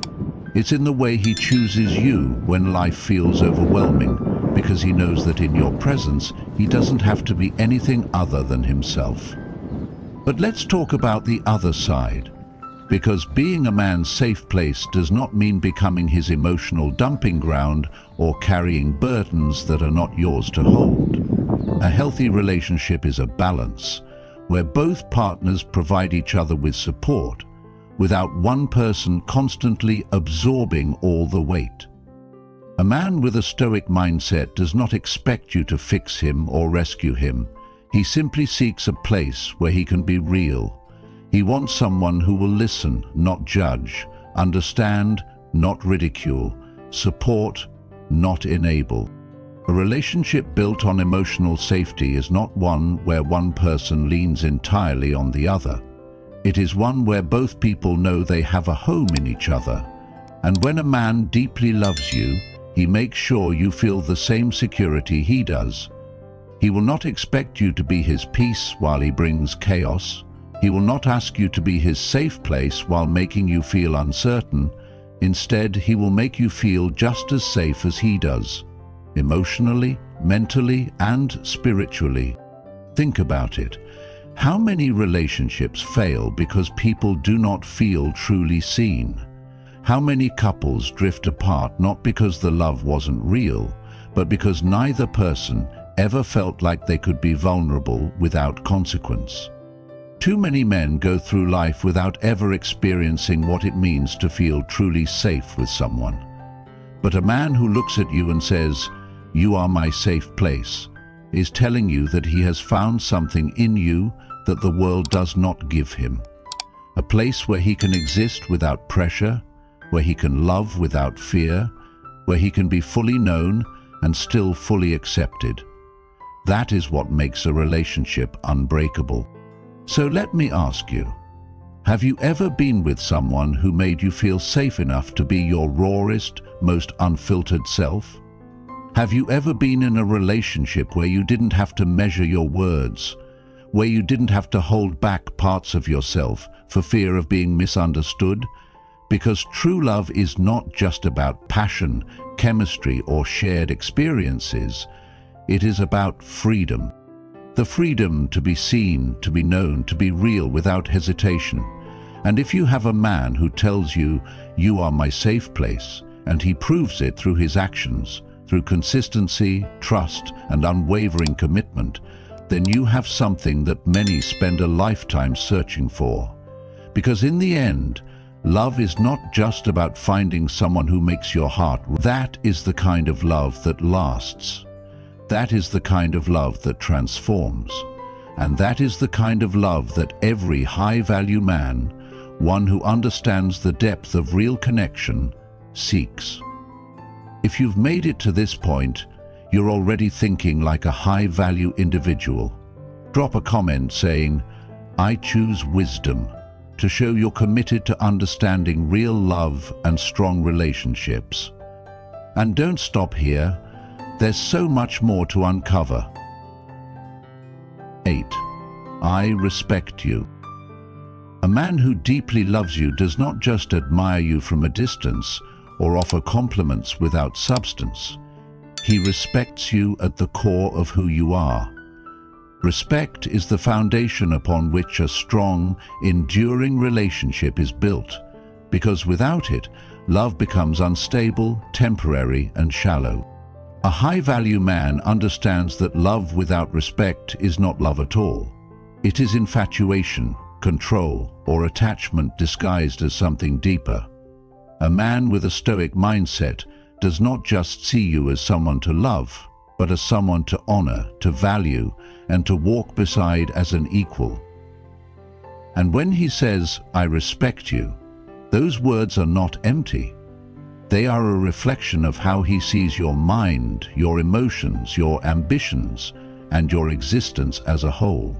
It's in the way he chooses you when life feels overwhelming, because he knows that in your presence, he doesn't have to be anything other than himself. But let's talk about the other side, because being a man's safe place does not mean becoming his emotional dumping ground or carrying burdens that are not yours to hold. A healthy relationship is a balance, where both partners provide each other with support, without one person constantly absorbing all the weight. A man with a stoic mindset does not expect you to fix him or rescue him. He simply seeks a place where he can be real. He wants someone who will listen, not judge, understand, not ridicule, support, not enable. A relationship built on emotional safety is not one where one person leans entirely on the other. It is one where both people know they have a home in each other. And when a man deeply loves you, he makes sure you feel the same security he does. He will not expect you to be his peace while he brings chaos. He will not ask you to be his safe place while making you feel uncertain. Instead, he will make you feel just as safe as he does, emotionally, mentally, and spiritually. Think about it. How many relationships fail because people do not feel truly seen? How many couples drift apart not because the love wasn't real, but because neither person ever felt like they could be vulnerable without consequence? Too many men go through life without ever experiencing what it means to feel truly safe with someone. But a man who looks at you and says, "You are my safe place," is telling you that he has found something in you that the world does not give him. A place where he can exist without pressure, where he can love without fear, where he can be fully known and still fully accepted. That is what makes a relationship unbreakable. So let me ask you, have you ever been with someone who made you feel safe enough to be your rawest, most unfiltered self? Have you ever been in a relationship where you didn't have to measure your words, where you didn't have to hold back parts of yourself for fear of being misunderstood? Because true love is not just about passion, chemistry, or shared experiences. It is about freedom. The freedom to be seen, to be known, to be real without hesitation. And if you have a man who tells you, "You are my safe place," and he proves it through his actions, through consistency, trust, and unwavering commitment, then you have something that many spend a lifetime searching for. Because in the end, love is not just about finding someone who makes your heart. That is the kind of love that lasts. That is the kind of love that transforms. And that is the kind of love that every high-value man, one who understands the depth of real connection, seeks. If you've made it to this point, you're already thinking like a high-value individual. Drop a comment saying, "I choose wisdom," to show you're committed to understanding real love and strong relationships. And don't stop here. There's so much more to uncover. 8. I respect you. A man who deeply loves you does not just admire you from a distance or offer compliments without substance. He respects you at the core of who you are. Respect is the foundation upon which a strong, enduring relationship is built, because without it, love becomes unstable, temporary, and shallow. A high-value man understands that love without respect is not love at all. It is infatuation, control, or attachment disguised as something deeper. A man with a stoic mindset does not just see you as someone to love, but as someone to honor, to value, and to walk beside as an equal. And when he says, "I respect you," those words are not empty. They are a reflection of how he sees your mind, your emotions, your ambitions, and your existence as a whole.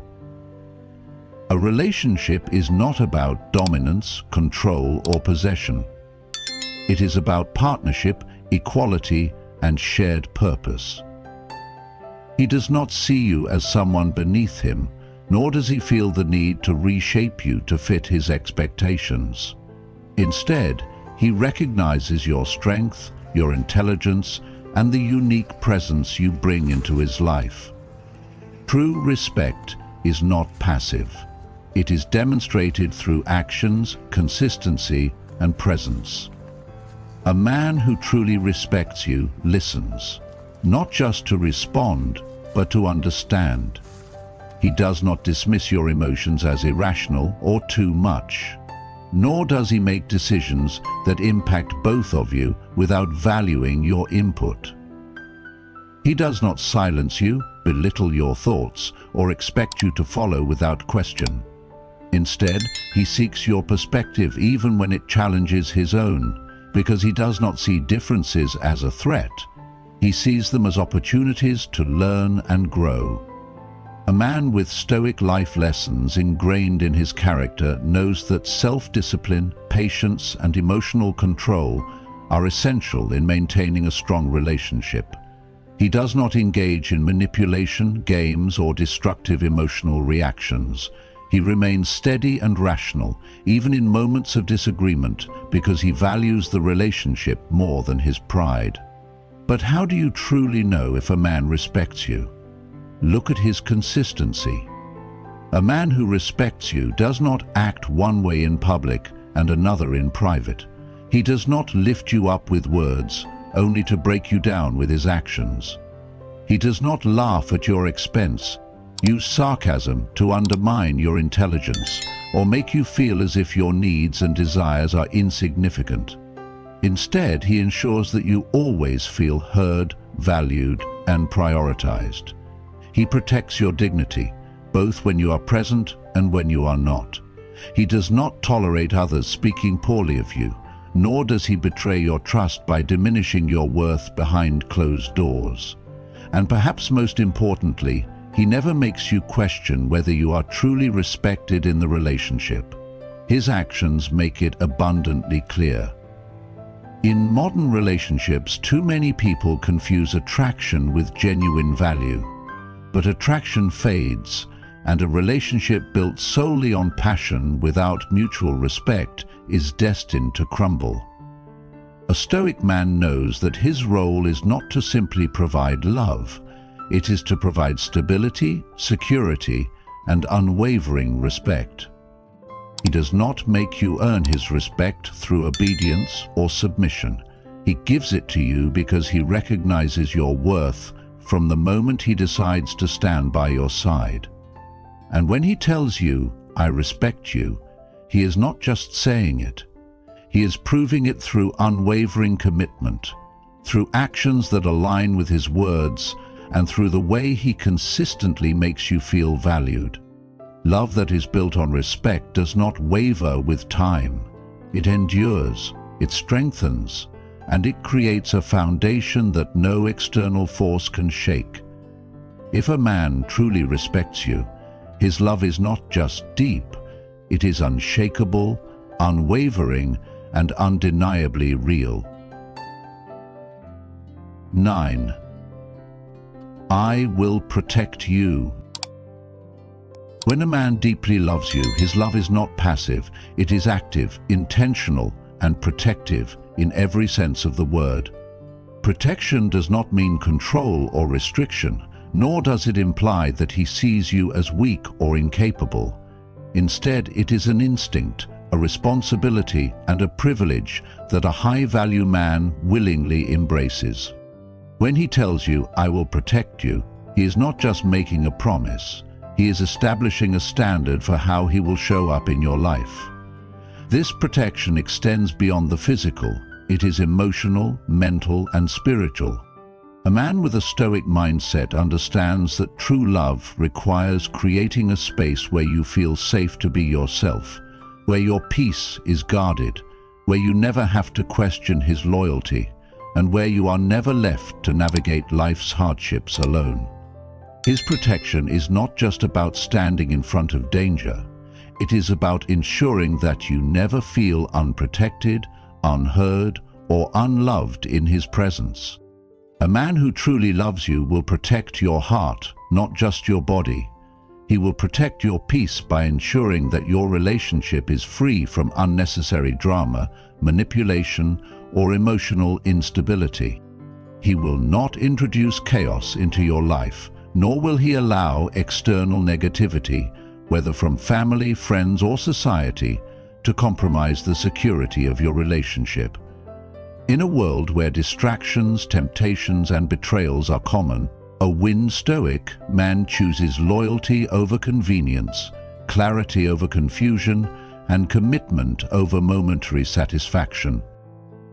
A relationship is not about dominance, control, or possession. It is about partnership, equality, and shared purpose. He does not see you as someone beneath him, nor does he feel the need to reshape you to fit his expectations. Instead, he recognizes your strength, your intelligence, and the unique presence you bring into his life. True respect is not passive. It is demonstrated through actions, consistency, and presence. A man who truly respects you listens, not just to respond, but to understand. He does not dismiss your emotions as irrational or too much, nor does he make decisions that impact both of you without valuing your input. He does not silence you, belittle your thoughts, or expect you to follow without question. Instead, he seeks your perspective even when it challenges his own, because he does not see differences as a threat. He sees them as opportunities to learn and grow. A man with stoic life lessons ingrained in his character knows that self-discipline, patience, and emotional control are essential in maintaining a strong relationship. He does not engage in manipulation, games, or destructive emotional reactions. He remains steady and rational, even in moments of disagreement, because he values the relationship more than his pride. But how do you truly know if a man respects you? Look at his consistency. A man who respects you does not act one way in public and another in private. He does not lift you up with words, only to break you down with his actions. He does not laugh at your expense, use sarcasm to undermine your intelligence, or make you feel as if your needs and desires are insignificant. Instead, he ensures that you always feel heard, valued, and prioritized. He protects your dignity, both when you are present and when you are not. He does not tolerate others speaking poorly of you, nor does he betray your trust by diminishing your worth behind closed doors. And perhaps most importantly, he never makes you question whether you are truly respected in the relationship. His actions make it abundantly clear. In modern relationships, too many people confuse attraction with genuine value. But attraction fades, and a relationship built solely on passion without mutual respect is destined to crumble. A stoic man knows that his role is not to simply provide love. It is to provide stability, security, and unwavering respect. He does not make you earn his respect through obedience or submission. He gives it to you because he recognizes your worth from the moment he decides to stand by your side. And when he tells you, "I respect you," he is not just saying it. He is proving it through unwavering commitment, through actions that align with his words, and through the way he consistently makes you feel valued. Love that is built on respect does not waver with time. It endures, it strengthens, and it creates a foundation that no external force can shake. If a man truly respects you, his love is not just deep, it is unshakable, unwavering, and undeniably real. 9. I will protect you. When a man deeply loves you, his love is not passive, it is active, intentional, and protective in every sense of the word. Protection does not mean control or restriction, nor does it imply that he sees you as weak or incapable. Instead, it is an instinct, a responsibility, and a privilege that a high-value man willingly embraces. When he tells you, "I will protect you," he is not just making a promise. He is establishing a standard for how he will show up in your life. This protection extends beyond the physical. It is emotional, mental, and spiritual. A man with a stoic mindset understands that true love requires creating a space where you feel safe to be yourself, where your peace is guarded, where you never have to question his loyalty, and where you are never left to navigate life's hardships alone. His protection is not just about standing in front of danger. It is about ensuring that you never feel unprotected, unheard, or unloved in his presence. A man who truly loves you will protect your heart, not just your body. He will protect your peace by ensuring that your relationship is free from unnecessary drama, manipulation, or emotional instability. He will not introduce chaos into your life, nor will he allow external negativity, whether from family, friends, or society, to compromise the security of your relationship. In a world where distractions, temptations, and betrayals are common, a Stoic man chooses loyalty over convenience, clarity over confusion, and commitment over momentary satisfaction.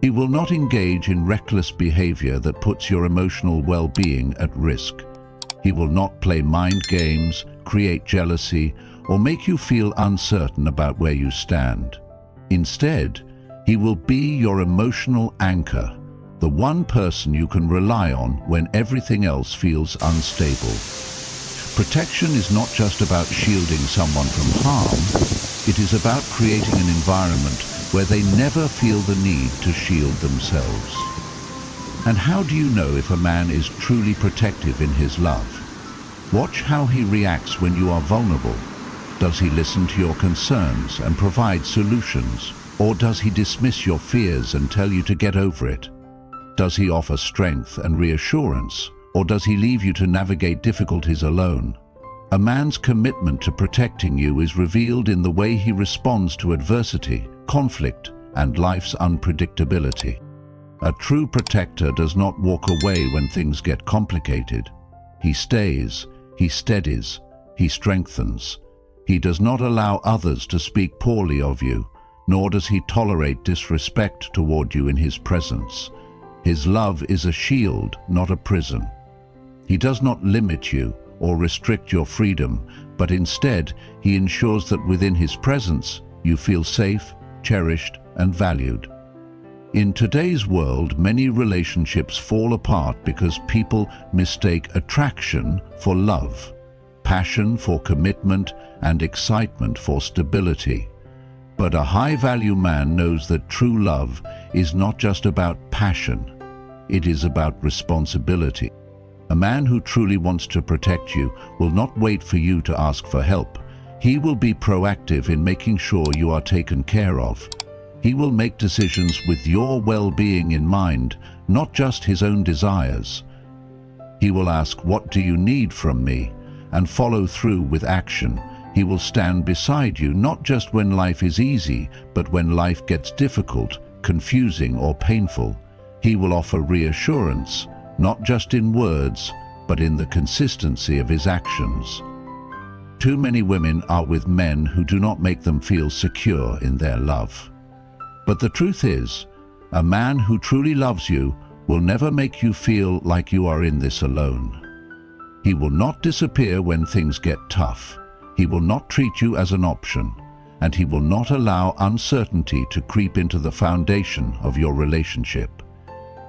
He will not engage in reckless behavior that puts your emotional well-being at risk. He will not play mind games, create jealousy, or make you feel uncertain about where you stand. Instead, he will be your emotional anchor, the one person you can rely on when everything else feels unstable. Protection is not just about shielding someone from harm, it is about creating an environment where they never feel the need to shield themselves. And how do you know if a man is truly protective in his love? Watch how he reacts when you are vulnerable. Does he listen to your concerns and provide solutions? Or does he dismiss your fears and tell you to get over it? Does he offer strength and reassurance? Or does he leave you to navigate difficulties alone? A man's commitment to protecting you is revealed in the way he responds to adversity, conflict, and life's unpredictability. A true protector does not walk away when things get complicated. He stays, he steadies, he strengthens. He does not allow others to speak poorly of you, nor does he tolerate disrespect toward you in his presence. His love is a shield, not a prison. He does not limit you or restrict your freedom, but instead he ensures that within his presence you feel safe, cherished, and valued. In today's world, many relationships fall apart because people mistake attraction for love, passion for commitment, and excitement for stability. But a high-value man knows that true love is not just about passion, it is about responsibility. A man who truly wants to protect you will not wait for you to ask for help. He will be proactive in making sure you are taken care of. He will make decisions with your well-being in mind, not just his own desires. He He will ask, "What do you need from me?" and follow through with action. He will stand beside you, not just when life is easy, but when life gets difficult, confusing, or painful. He will offer reassurance, not just in words, but in the consistency of his actions. Too many women are with men who do not make them feel secure in their love. But the truth is, a man who truly loves you will never make you feel like you are in this alone. He will not disappear when things get tough. He will not treat you as an option, and he will not allow uncertainty to creep into the foundation of your relationship.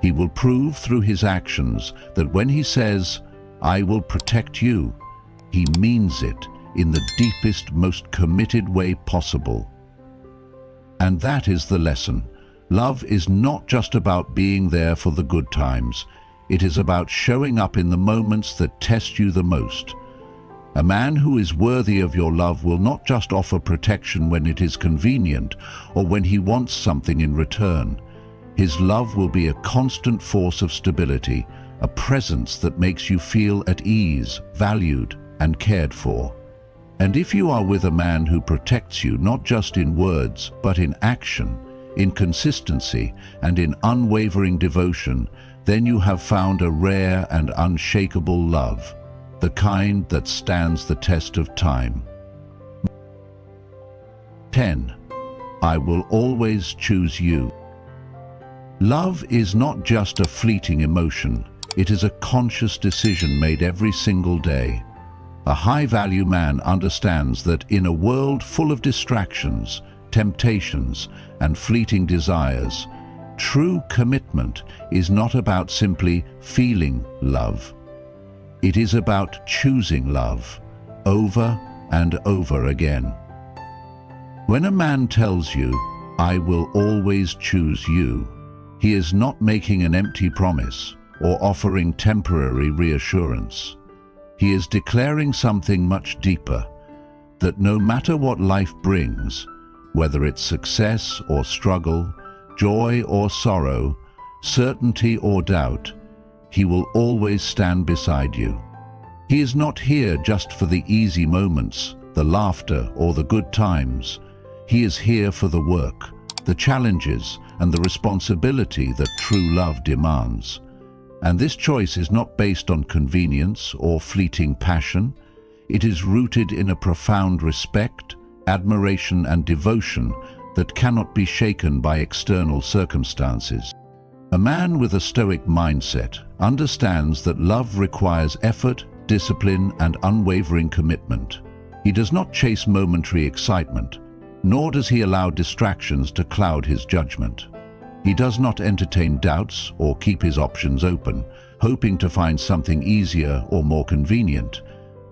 He will prove through his actions that when he says, "I will protect you," he means it in the deepest, most committed way possible. And that is the lesson. Love is not just about being there for the good times. It is about showing up in the moments that test you the most. A man who is worthy of your love will not just offer protection when it is convenient or when he wants something in return. His love will be a constant force of stability, a presence that makes you feel at ease, valued, and cared for. And if you are with a man who protects you not just in words, but in action, in consistency, and in unwavering devotion, then you have found a rare and unshakable love, the kind that stands the test of time. 10. I will always choose you. Love is not just a fleeting emotion. It is a conscious decision made every single day. A high-value man understands that in a world full of distractions, temptations, and fleeting desires, true commitment is not about simply feeling love. It is about choosing love over and over again. When a man tells you, "I will always choose you," he is not making an empty promise or offering temporary reassurance. He is declaring something much deeper, that no matter what life brings, whether it's success or struggle, joy or sorrow, certainty or doubt, he will always stand beside you. He is not here just for the easy moments, the laughter or the good times. He is here for the work, the challenges, and the responsibility that true love demands. And this choice is not based on convenience or fleeting passion. It is rooted in a profound respect, admiration, and devotion that cannot be shaken by external circumstances. A man with a stoic mindset understands that love requires effort, discipline, and unwavering commitment. He does not chase momentary excitement, nor does he allow distractions to cloud his judgment. He does not entertain doubts or keep his options open, hoping to find something easier or more convenient.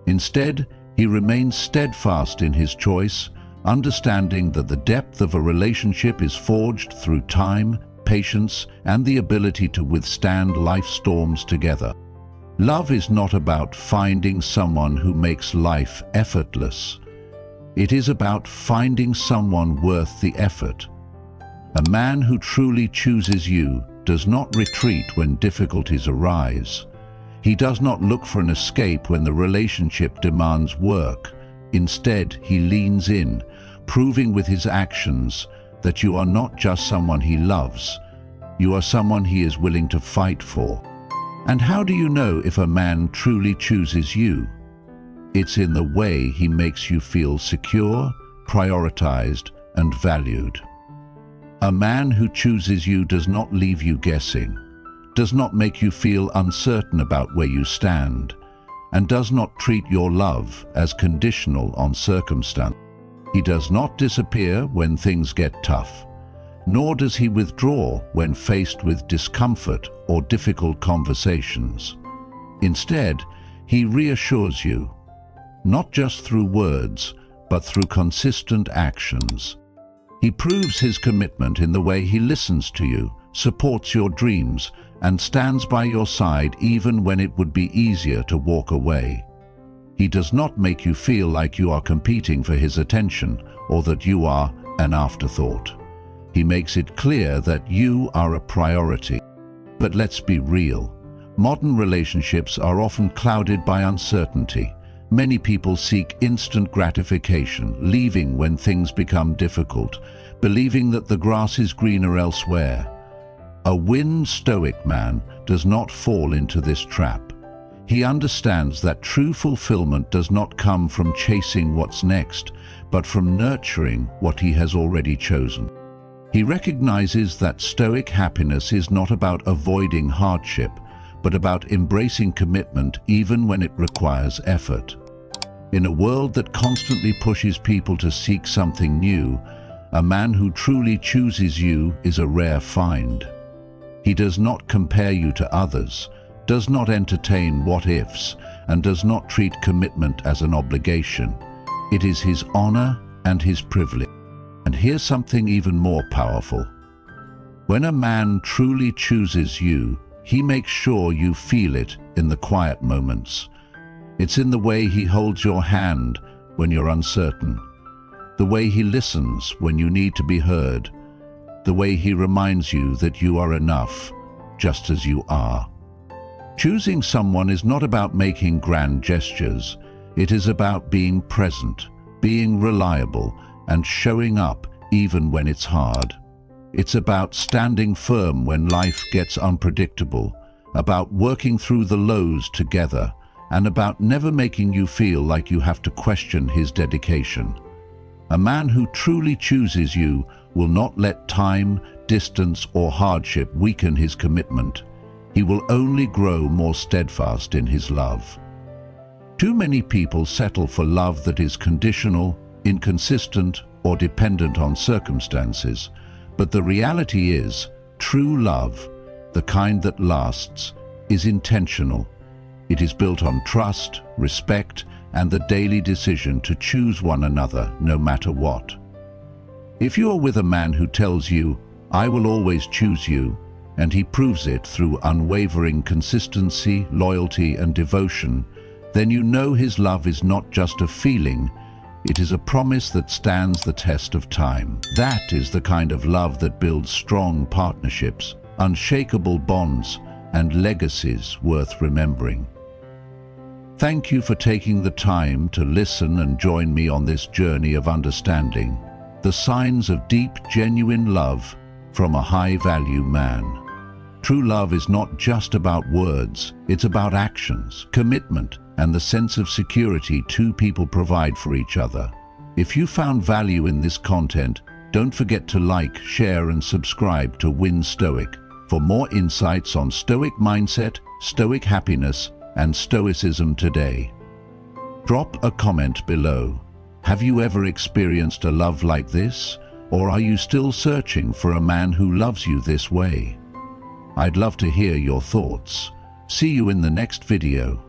Instead, he remains steadfast in his choice, understanding that the depth of a relationship is forged through time, patience, and the ability to withstand life's storms together. Love is not about finding someone who makes life effortless. It is about finding someone worth the effort. A man who truly chooses you does not retreat when difficulties arise. He does not look for an escape when the relationship demands work. Instead, he leans in, proving with his actions that you are not just someone he loves, you are someone he is willing to fight for. And how do you know if a man truly chooses you? It's in the way he makes you feel secure, prioritized, and valued. A man who chooses you does not leave you guessing, does not make you feel uncertain about where you stand, and does not treat your love as conditional on circumstance. He does not disappear when things get tough, nor does he withdraw when faced with discomfort or difficult conversations. Instead, he reassures you, not just through words, but through consistent actions. He proves his commitment in the way he listens to you, supports your dreams, and stands by your side even when it would be easier to walk away. He does not make you feel like you are competing for his attention or that you are an afterthought. He makes it clear that you are a priority. But let's be real. Modern relationships are often clouded by uncertainty. Many people seek instant gratification, leaving when things become difficult, believing that the grass is greener elsewhere. A Stoic man does not fall into this trap. He understands that true fulfillment does not come from chasing what's next, but from nurturing what he has already chosen. He recognizes that Stoic happiness is not about avoiding hardship, but about embracing commitment even when it requires effort. In a world that constantly pushes people to seek something new, a man who truly chooses you is a rare find. He does not compare you to others, does not entertain what-ifs, and does not treat commitment as an obligation. It is his honor and his privilege. And here's something even more powerful. When a man truly chooses you, he makes sure you feel it in the quiet moments. It's in the way he holds your hand when you're uncertain, the way he listens when you need to be heard, the way he reminds you that you are enough, just as you are. Choosing someone is not about making grand gestures. It is about being present, being reliable, and showing up even when it's hard. It's about standing firm when life gets unpredictable, about working through the lows together, and about never making you feel like you have to question his dedication. A man who truly chooses you will not let time, distance, or hardship weaken his commitment. He will only grow more steadfast in his love. Too many people settle for love that is conditional, inconsistent, or dependent on circumstances. But the reality is, true love, the kind that lasts, is intentional. It is built on trust, respect, and the daily decision to choose one another no matter what. If you are with a man who tells you, "I will always choose you," and he proves it through unwavering consistency, loyalty, and devotion, then you know his love is not just a feeling, it is a promise that stands the test of time. That is the kind of love that builds strong partnerships, unshakable bonds, and legacies worth remembering. Thank you for taking the time to listen and join me on this journey of understanding the signs of deep, genuine love from a high-value man. True love is not just about words, it's about actions, commitment, and the sense of security two people provide for each other. If you found value in this content, don't forget to like, share, and subscribe to Win Stoic for more insights on Stoic mindset, Stoic happiness, and Stoicism today. Drop a comment below. Have you ever experienced a love like this? Or are you still searching for a man who loves you this way? I'd love to hear your thoughts. See you in the next video.